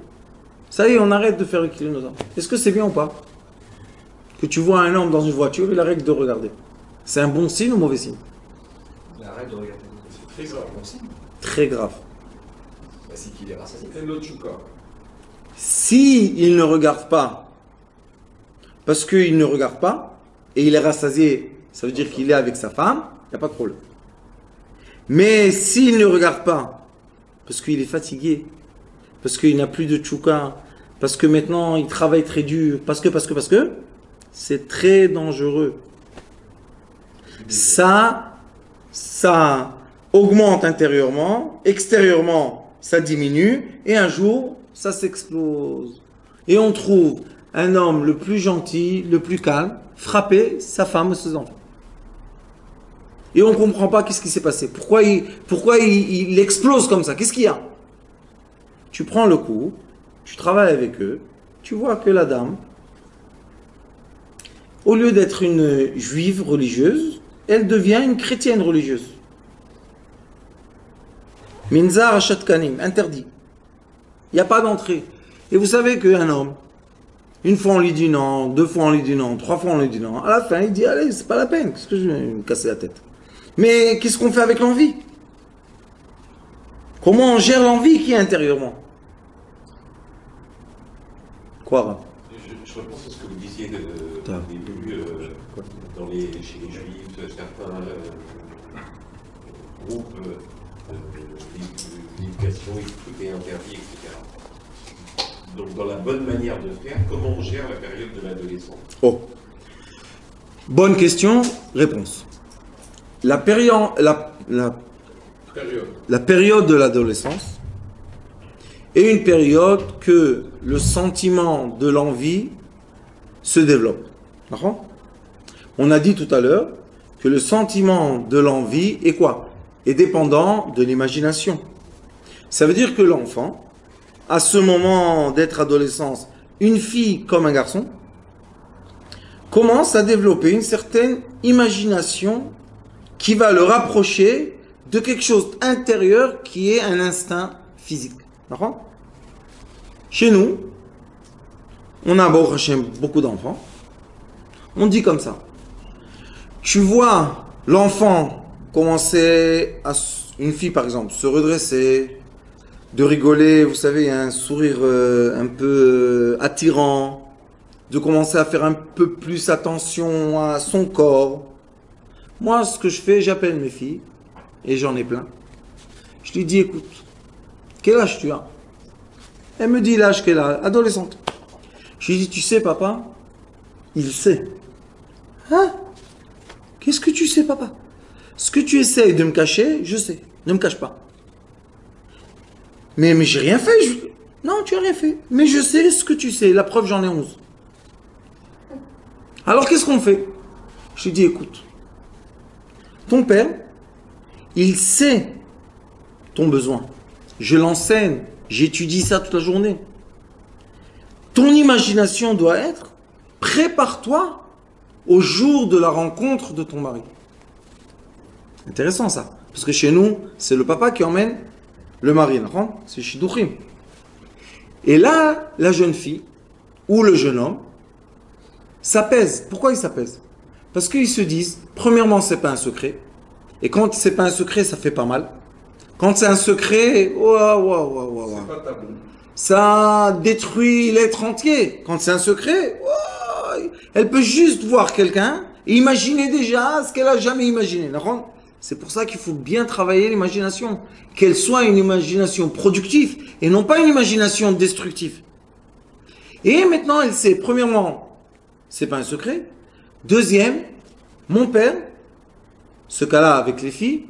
ça y est, on arrête de faire le clignotant. Est-ce que c'est bien ou pas? Que tu vois un homme dans une voiture, il arrête de regarder. C'est un bon signe ou mauvais signe? Il arrête de regarder. C'est très grave, bon signe. Très grave. Bah, c'est qu'il est rassasié. Et l'autre chouka. Si il ne regarde pas, parce qu'il ne regarde pas, et il est rassasié, ça veut dire qu'il est avec sa femme, il n'y a pas de problème. Mais s'il ne regarde pas, parce qu'il est fatigué, parce qu'il n'a plus de tchouka, parce que maintenant il travaille très dur, parce que, c'est très dangereux. Ça augmente intérieurement, extérieurement, ça diminue, et un jour, ça s'explose. Et on trouve un homme le plus gentil, le plus calme, frapper sa femme et ses enfants. et on ne comprend pas qu'est-ce qui s'est passé. Pourquoi il explose comme ça? Qu'est-ce qu'il y a? Tu prends le coup, tu travailles avec eux, tu vois que la dame, au lieu d'être une juive religieuse, elle devient une chrétienne religieuse. Minzar Ashatkanim, interdit. Il n'y a pas d'entrée. Et vous savez qu'un homme, une fois on lui dit non, deux fois on lui dit non, trois fois on lui dit non, à la fin il dit allez, c'est pas la peine, qu'est-ce que je vais me casser la tête? Mais qu'est-ce qu'on fait avec l'envie? Comment on gère l'envie qui est intérieurement? Quoi, Rav? Je repense à ce que vous disiez au début, chez les juifs, certains groupes, l'éducation, tout est interdit, etc. Donc, dans la bonne manière de faire, comment on gère la période de l'adolescence? Oh, bonne question, réponse. La période de l'adolescence est une période que le sentiment de l'envie se développe. D'accord? On a dit tout à l'heure que le sentiment de l'envie est quoi? Est dépendant de l'imagination. Ça veut dire que l'enfant, à ce moment d'être adolescence, une fille comme un garçon, commence à développer une certaine imagination qui va le rapprocher de quelque chose intérieur qui est un instinct physique. D'accord? Chez nous, on a beaucoup d'enfants. On dit comme ça. Tu vois l'enfant commencer une fille par exemple, se redresser, de rigoler, vous savez, un sourire un peu attirant, de commencer à faire un peu plus attention à son corps. Moi, ce que je fais, j'appelle mes filles, et j'en ai plein. Je lui dis, écoute, quel âge tu as? Elle me dit l'âge qu'elle a, adolescente. Je lui dis, tu sais, papa, il sait. Hein? Qu'est-ce que tu sais, papa? Ce que tu essayes de me cacher, je sais. Ne me cache pas. Mais j'ai rien fait. Non, tu as rien fait. Mais je sais ce que tu sais. La preuve, j'en ai 11. Alors, qu'est-ce qu'on fait? Je lui dis, écoute, ton père, il sait ton besoin. Je l'enseigne. J'étudie ça toute la journée. Ton imagination doit être, prépare-toi au jour de la rencontre de ton mari. Intéressant ça. Parce que chez nous, c'est le papa qui emmène le mari. C'est Shidduchim. Et là, la jeune fille ou le jeune homme s'apaise. Pourquoi ils s'apaisent? Parce qu'ils se disent, premièrement, c'est pas un secret. Et quand c'est pas un secret, ça fait pas mal. Quand c'est un secret, C'est pas tabou. Ça détruit l'être entier. Quand c'est un secret, elle peut juste voir quelqu'un et imaginer déjà ce qu'elle a jamais imaginé. C'est pour ça qu'il faut bien travailler l'imagination. Qu'elle soit une imagination productive et non pas une imagination destructive. Et maintenant, elle sait, premièrement, c'est pas un secret. Deuxième, mon père, ce cas-là avec les filles,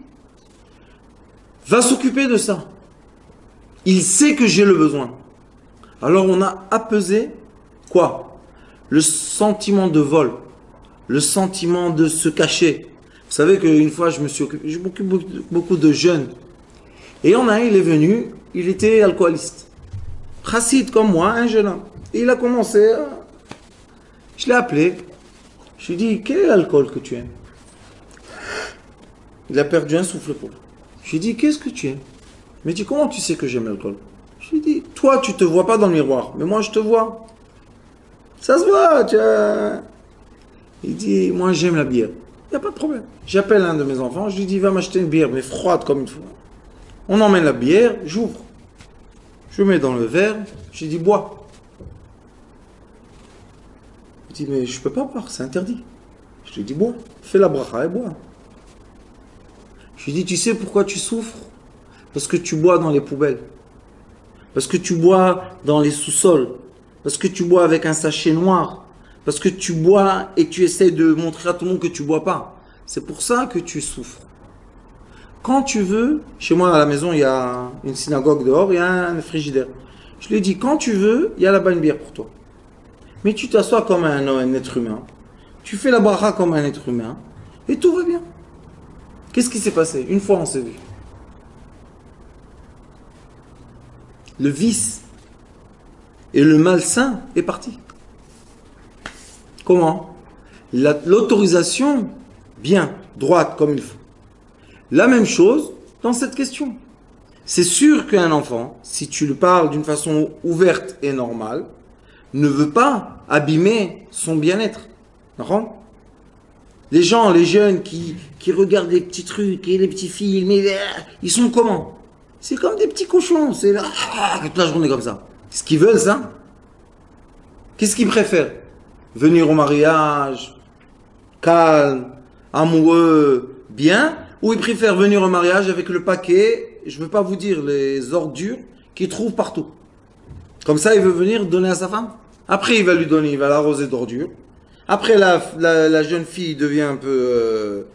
va s'occuper de ça. Il sait que j'ai le besoin. Alors on a apaisé quoi? Le sentiment de vol, le sentiment de se cacher. Vous savez qu'une fois je m'occupe beaucoup de jeunes. Et il y en a un, il est venu, il était alcooliste. Chassid comme moi, un jeune homme. Et il a commencé à... Je l'ai appelé. Je lui ai dit, quel est l'alcool que tu aimes? Il a perdu un souffle pour. Je lui ai dit, qu'est-ce que tu aimes? Il m'a dit, comment tu sais que j'aime l'alcool? Je lui ai dit, toi, tu te vois pas dans le miroir, mais moi, je te vois. Ça se voit, tu vois. Il dit, moi, j'aime la bière. Il n'y a pas de problème. J'appelle un de mes enfants, je lui dis, va m'acheter une bière, mais froide comme il faut. On emmène la bière, j'ouvre. Je mets dans le verre, je lui dis, bois. Il dit, mais je peux pas boire, c'est interdit. Je lui dis, bois. Fais la bracha et bois. Je lui dis, tu sais pourquoi tu souffres? Parce que tu bois dans les poubelles. Parce que tu bois dans les sous-sols. Parce que tu bois avec un sachet noir. Parce que tu bois et tu essaies de montrer à tout le monde que tu bois pas. C'est pour ça que tu souffres. Quand tu veux, chez moi à la maison, il y a une synagogue dehors, il y a un frigidaire. Je lui ai dit, quand tu veux, il y a là-bas une bière pour toi. Mais tu t'assois comme un être humain. Tu fais la bracha comme un être humain. Et tout va bien. Qu'est-ce qui s'est passé? Une fois on s'est vu. Le vice et le malsain est parti. Comment? L'autorisation, bien, droite, comme il faut. La même chose dans cette question. C'est sûr qu'un enfant, si tu le parles d'une façon ouverte et normale, ne veut pas abîmer son bien-être. D'accord? Les gens, les jeunes qui regardent les petits trucs et les petits films, ils sont comment? C'est comme des petits cochons, c'est là, toute la journée comme ça. Qu'est-ce qu'ils veulent, ça? Qu'est-ce qu'ils préfèrent? Venir au mariage, calme, amoureux, bien, ou ils préfèrent venir au mariage avec le paquet, je ne veux pas vous dire les ordures qu'ils trouvent partout. Comme ça, il veut venir donner à sa femme. Après, il va lui donner, il va l'arroser d'ordures. Après, la jeune fille devient un peu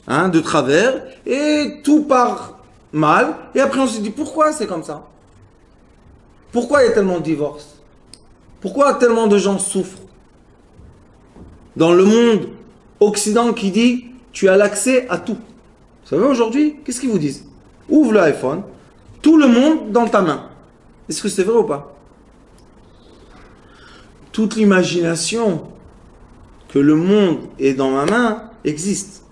de travers, et tout part mal. Et après, on se dit, pourquoi c'est comme ça? Pourquoi il y a tellement de divorces? Pourquoi tellement de gens souffrent? Dans le monde occident qui dit, tu as l'accès à tout. Vous savez, aujourd'hui, qu'est-ce qu'ils vous disent? Ouvre l'iPhone, tout le monde dans ta main. Est-ce que c'est vrai ou pas? Toute l'imagination que le monde est dans ma main existe.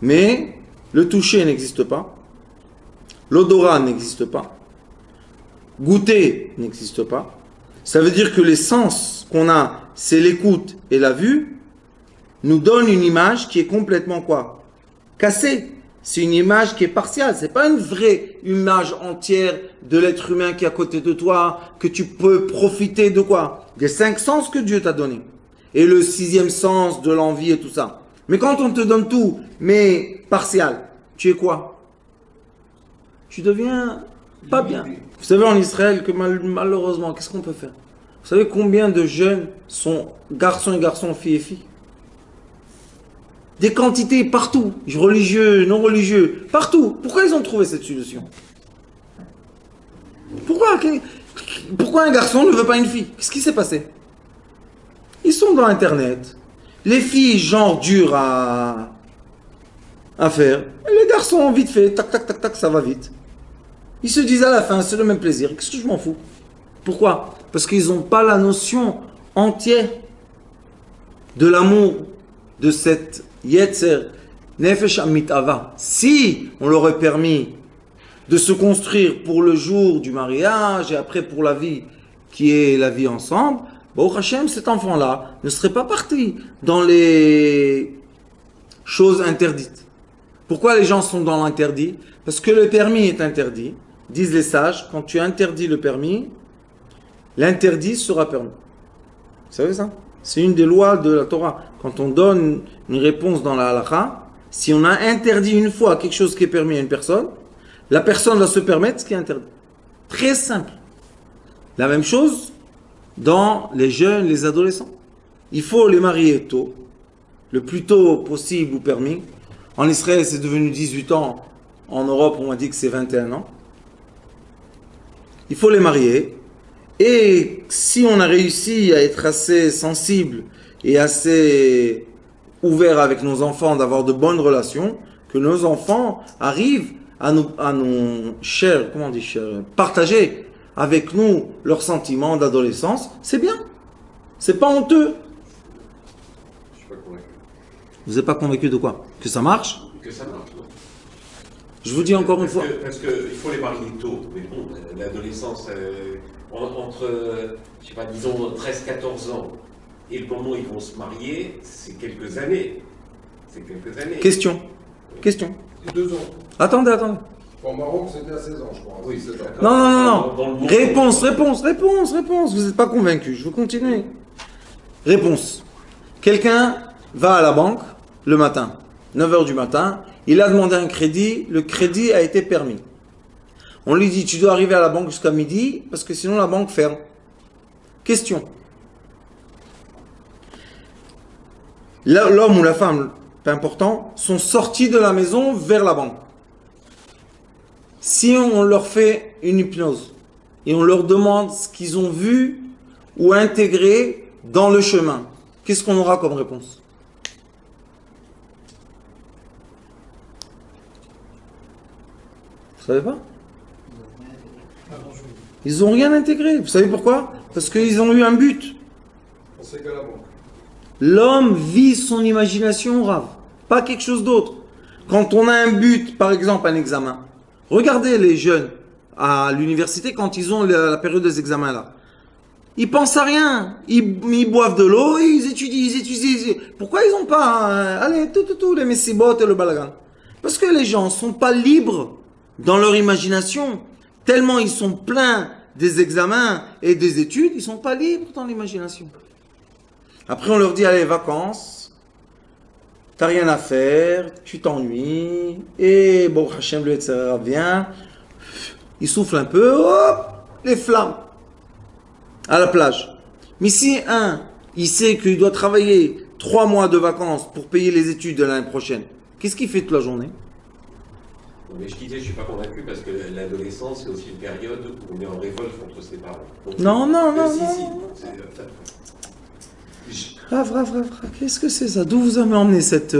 Mais le toucher n'existe pas. L'odorat n'existe pas. Goûter n'existe pas. Ça veut dire que les sens qu'on a, c'est l'écoute et la vue, nous donnent une image qui est complètement quoi? Cassée. C'est une image qui est partiale. C'est pas une vraie image entière de l'être humain qui est à côté de toi, que tu peux profiter de quoi? Des 5 sens que Dieu t'a donnés. Et le 6e sens de l'envie et tout ça. Mais quand on te donne tout, mais partial, tu es quoi? Tu deviens pas bien. Vous savez en Israël que malheureusement, qu'est-ce qu'on peut faire? Vous savez combien de jeunes sont garçons et garçons, filles et filles? Des quantités partout, religieux, non religieux, partout. Pourquoi ils ont trouvé cette solution? Pourquoi un garçon ne veut pas une fille? Qu'est-ce qui s'est passé? Ils sont dans Internet. Les filles, genre, dures à faire. Et les garçons, vite fait, tac, tac, tac, tac, ça va vite. Ils se disent à la fin, c'est le même plaisir. Qu'est-ce que je m'en fous? Pourquoi? Parce qu'ils n'ont pas la notion entière de l'amour, de cette Yetzer, Nefesh Amitava. Si on leur aurait permis de se construire pour le jour du mariage et après pour la vie qui est la vie ensemble, Baruch Hashem, cet enfant-là ne serait pas parti dans les choses interdites. Pourquoi les gens sont dans l'interdit? Parce que le permis est interdit. Disent les sages, quand tu interdis le permis, l'interdit sera permis. Vous savez ça? C'est une des lois de la Torah. Quand on donne une réponse dans la halakha, si on a interdit une fois quelque chose qui est permis à une personne, la personne va se permettre ce qui est interdit. Très simple. La même chose dans les jeunes, les adolescents. Il faut les marier tôt, le plus tôt possible ou permis. En Israël, c'est devenu 18 ans. En Europe, on m'a dit que c'est 21 ans. Il faut les marier. Et si on a réussi à être assez sensible et assez ouvert avec nos enfants, d'avoir de bonnes relations, que nos enfants arrivent à nous share, comment on dit share, partager avec nous leurs sentiments d'adolescence, c'est bien. C'est pas honteux. Je suis pas convaincu. Vous n'êtes pas convaincu de quoi? Que ça marche? Que ça marche, non? Je vous dis encore une fois. Parce qu'il faut les marier tôt. Mais bon, l'adolescence, entre, je sais pas, disons 13-14 ans et le moment où ils vont se marier, c'est quelques années. C'est quelques années. Question. C'est 2 ans. Attendez. Au Maroc, c'était à 16 ans, je crois. Oui, c'est ça. Non. Réponse. Vous n'êtes pas convaincu. Je veux continuer. Réponse. Quelqu'un va à la banque le matin, 9h du matin. Il a demandé un crédit. Le crédit a été permis. On lui dit, tu dois arriver à la banque jusqu'à midi, parce que sinon la banque ferme. Question. L'homme ou la femme, peu important, sont sortis de la maison vers la banque. Si on leur fait une hypnose, et on leur demande ce qu'ils ont vu ou intégré dans le chemin, qu'est-ce qu'on aura comme réponse? savez pas? Ils n'ont rien intégré. Vous savez pourquoi? Parce qu'ils ont eu un but. On sait qu'à la banque. L'homme vit son imagination, Rav, pas quelque chose d'autre. Quand on a un but, par exemple un examen, regardez les jeunes à l'université quand ils ont la période des examens là. Ils pensent à rien. Ils boivent de l'eau et ils étudient. Pourquoi ils n'ont pas, allez, tout, les messibotes et le balagan? Parce que les gens ne sont pas libres dans leur imagination. Tellement ils sont pleins des examens et des études, ils ne sont pas libres dans l'imagination. Après, on leur dit, allez, vacances, t'as rien à faire, tu t'ennuies, et bon, Hachem, le Yetzirah vient, il souffle un peu, hop, les flammes, à la plage. Mais si il sait qu'il doit travailler 3 mois de vacances pour payer les études de l'année prochaine, qu'est-ce qu'il fait toute la journée? Mais je disais, je ne suis pas convaincu parce que l'adolescence, c'est aussi une période où on est en révolte contre ses parents. Donc, non. Rav, qu'est-ce que c'est ça? D'où vous avez emmené cette...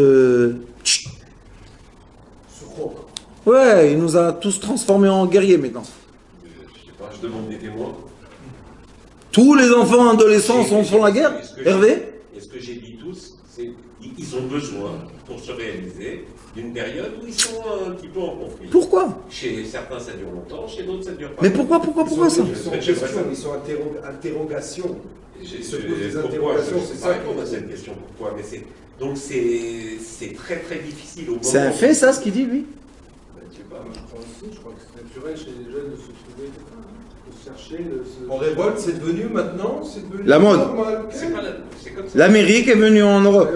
Ouais, il nous a tous transformés en guerriers maintenant. Je sais pas, je demande des témoins. Tous les enfants adolescents font la guerre, Hervé? Et ce que j'ai dit tous, c'est qu'ils ont besoin, pour se réaliser, d'une période où ils sont un petit peu en conflit. Pourquoi? Chez certains, ça dure longtemps, chez d'autres, ça dure pas. Mais pourquoi ça? Ils sont en question, ils sont interrogation. Pourquoi c'est ça répondre à cette question. Pourquoi? Mais donc c'est très très difficile au moment. C'est un fait ça ce qu'il dit lui? Je sais pas, je crois que c'est naturel chez les jeunes de se trouver, de se chercher. En révolte, c'est devenu maintenant, c'est devenu la mode. Normal. C'est comme ça. L'Amérique est venue en Europe.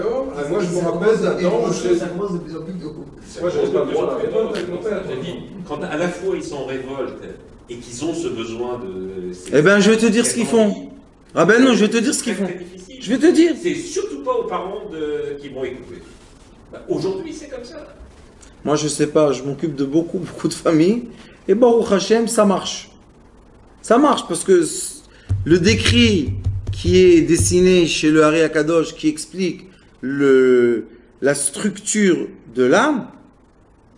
Moi je me rappelle d'un temps où ça commence de plus en plus de haut. moi j'avais pas le droit à la révolte avec mon père. Quand à la fois ils sont en révolte et qu'ils ont ce besoin de. Eh ben je vais te dire ce qu'ils font. Ah ben non, je vais te dire ce qu'ils font. Je vais te dire. C'est surtout pas aux parents qui vont écouter. Aujourd'hui, c'est comme ça. Moi, je sais pas, je m'occupe de beaucoup de familles. Et Baruch Hashem, ça marche. Ça marche parce que le décrit qui est dessiné chez le Hari Akadosh, qui explique la structure de l'âme,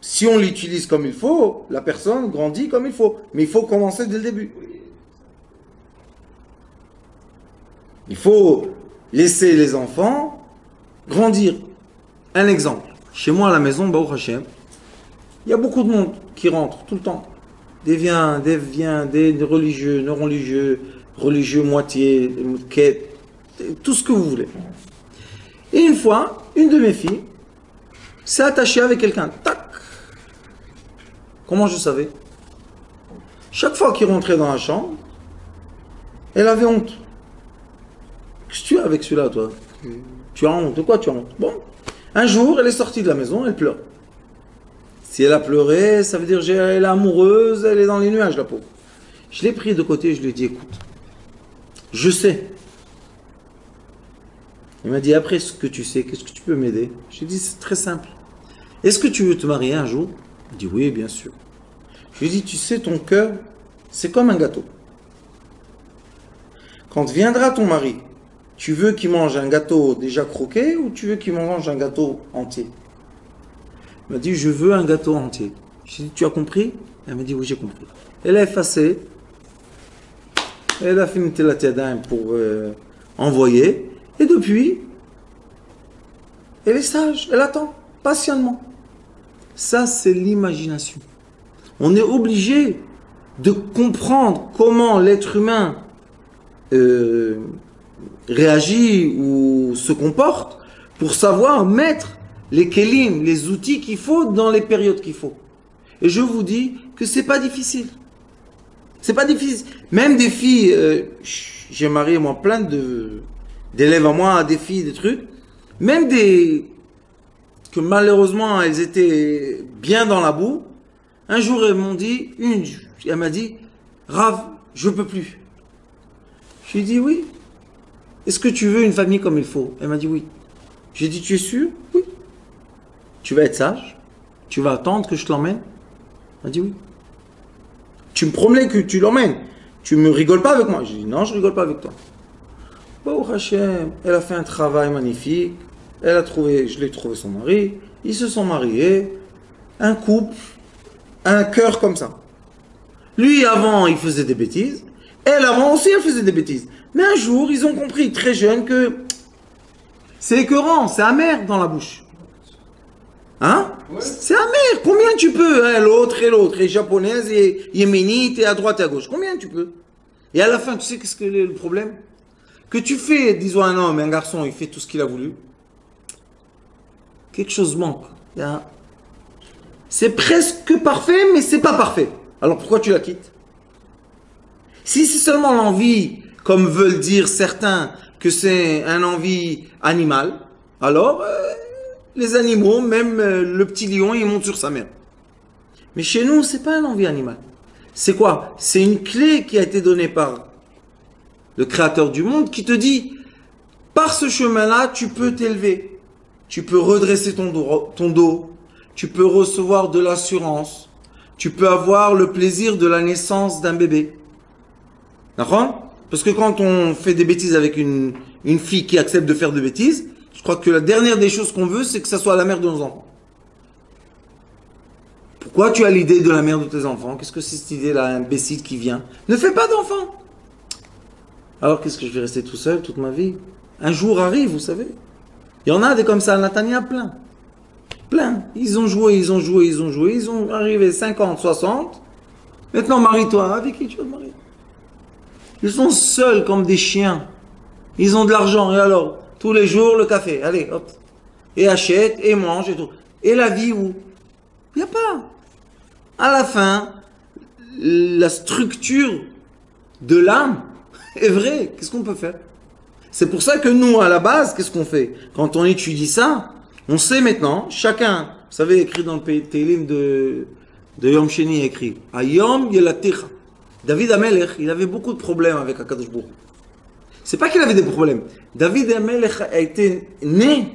si on l'utilise comme il faut, la personne grandit comme il faut. Mais il faut commencer dès le début. Il faut laisser les enfants grandir. Un exemple. Chez moi à la maison, Baruch Hashem, il y a beaucoup de monde qui rentre tout le temps. Des religieux, non religieux, religieux moitié, tout ce que vous voulez. Et une fois, une de mes filles s'est attachée avec quelqu'un. Tac. Comment je savais? Chaque fois qu'il rentrait dans la chambre, elle avait honte. Qu'est-ce que tu as avec celui-là, toi? Tu as honte. De quoi tu as honte? Bon. Un jour, elle est sortie de la maison, elle pleure. Si elle a pleuré, ça veut dire qu'elle est amoureuse, elle est dans les nuages, la pauvre. Je l'ai pris de côté et je lui ai dit, écoute, je sais. Il m'a dit, après ce que tu sais, qu'est-ce que tu peux m'aider? J'ai dit, c'est très simple. Est-ce que tu veux te marier un jour? Il dit, oui, bien sûr. Je lui ai dit, tu sais, ton cœur, c'est comme un gâteau. Quand viendra ton mari, tu veux qu'il mange un gâteau déjà croqué ou tu veux qu'il mange un gâteau entier? Elle m'a dit, je veux un gâteau entier. J'ai dit, tu as compris? Elle m'a dit, oui, j'ai compris. Elle a effacé. Elle a fait une télatadin pour envoyer. Et depuis, elle est sage. Elle attend patiemment. Ça, c'est l'imagination. On est obligé de comprendre comment l'être humain réagit ou se comporte pour savoir mettre les kelim, les outils qu'il faut dans les périodes qu'il faut. Et je vous dis que c'est pas difficile. C'est pas difficile. Même des filles, j'ai marié moi plein d'élèves à moi, des filles, des trucs, même que malheureusement elles étaient bien dans la boue. Un jour elles m'ont dit, elle m'a dit, Rav, je peux plus. Je lui ai dit oui. Est-ce que tu veux une famille comme il faut? Elle m'a dit oui. J'ai dit, tu es sûr? Oui. Tu vas être sage? Tu vas attendre que je te l'emmène? Elle m'a dit oui. Tu me promets que tu l'emmènes? Tu me rigoles pas avec moi? J'ai dit non, je rigole pas avec toi. Baruch Hashem, elle a fait un travail magnifique. Je l'ai trouvé son mari. Ils se sont mariés. Un couple un cœur comme ça. Lui, avant, il faisait des bêtises. Elle, avant aussi, elle faisait des bêtises. Mais un jour, ils ont compris, très jeunes, que c'est écœurant, c'est amer dans la bouche. Hein? Ouais. C'est amer. Combien tu peux, hein, l'autre, et japonaise, et yéménite, et à droite et à gauche. Combien tu peux? Et à la fin, tu sais qu'est-ce que est le problème? Que tu fais, disons un homme, un garçon, il fait tout ce qu'il a voulu. Quelque chose manque. C'est presque parfait, mais c'est pas parfait. Alors pourquoi tu la quittes? Si c'est seulement l'envie, comme veulent dire certains, que c'est un envie animal, alors les animaux, même le petit lion, il monte sur sa mère. Mais chez nous, c'est pas un envie animal. C'est quoi? C'est une clé qui a été donnée par le créateur du monde qui te dit, par ce chemin-là, tu peux t'élever. Tu peux redresser ton dos. Tu peux recevoir de l'assurance. Tu peux avoir le plaisir de la naissance d'un bébé. D'accord? Parce que quand on fait des bêtises avec une fille qui accepte de faire des bêtises, je crois que la dernière des choses qu'on veut, c'est que ça soit la mère de nos enfants. Pourquoi tu as l'idée de la mère de tes enfants? Qu'est-ce que c'est cette idée-là, imbécile qui vient? Ne fais pas d'enfants! Alors qu'est-ce que je vais rester tout seul toute ma vie? Un jour arrive, vous savez. Il y en a des comme ça, Natania, plein. Plein. Ils ont joué, ils ont arrivé 50, 60. Maintenant, marie-toi. Avec qui tu vas te marier? Ils sont seuls comme des chiens. Ils ont de l'argent, et alors? Tous les jours, le café. Allez, hop. Et achète, et mange, et tout. Et la vie où? Il n'y a pas. À la fin, la structure de l'âme est vraie. Qu'est-ce qu'on peut faire? C'est pour ça que nous, à la base, qu'est-ce qu'on fait? Quand on étudie ça, on sait maintenant, chacun, vous savez, écrit dans le Télim de Yom Sheni, écrit Ayom Yelatecha. David Amelech, il avait beaucoup de problèmes avec Akadosh Baruch Hu. C'est pas qu'il avait des problèmes. David Amelech a été né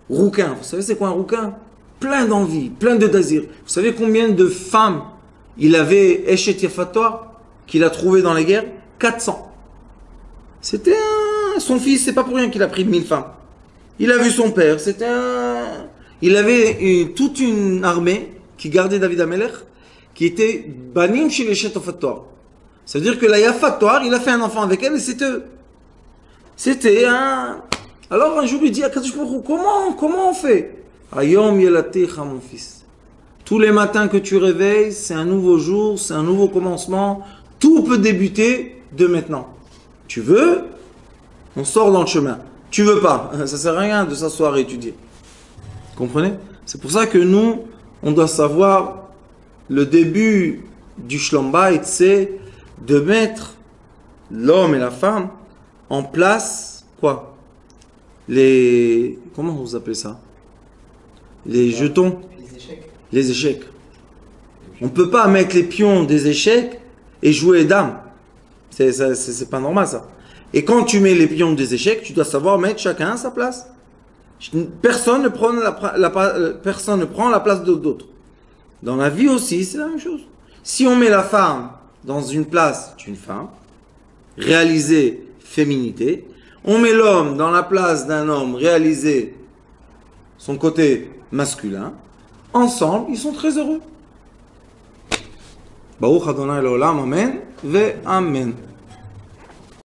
rouquin. Vous savez c'est quoi un rouquin? Plein d'envie, plein de désirs. Vous savez combien de femmes il avait Eshet Yafator qu'il a trouvé dans les guerres? 400. C'était son fils, c'est pas pour rien qu'il a pris 1000 femmes. Il a vu son père, il avait toute une armée qui gardait David Amelech, qui était banim chez les Shetofator. Ça veut dire que la Yafator, il a fait un enfant avec elle et c'était eux. C'était un... Alors un jour il dit à Kadosh Baruch Hu, comment on fait? Ayom Yelatecha, mon fils. Tous les matins que tu réveilles, c'est un nouveau jour, c'est un nouveau commencement. Tout peut débuter de maintenant. Tu veux? On sort dans le chemin. Tu veux pas? Ça sert à rien de s'asseoir et étudier. Vous comprenez? C'est pour ça que nous, on doit savoir le début du Shlom Bayit, c'est de mettre l'homme et la femme en place, quoi? Comment vous appelez ça? Les jetons? Les échecs. Les échecs. On ne peut pas mettre les pions des échecs et jouer les dames. C'est pas normal ça. Et quand tu mets les pions des échecs, tu dois savoir mettre chacun à sa place. Personne ne prend la place d'autre. Dans la vie aussi, c'est la même chose. Si on met la femme dans une place d'une femme, réaliser féminité, on met l'homme dans la place d'un homme, réaliser son côté masculin, ensemble, ils sont très heureux. Baruch Adonai L'Olam, Amen, ve Amen.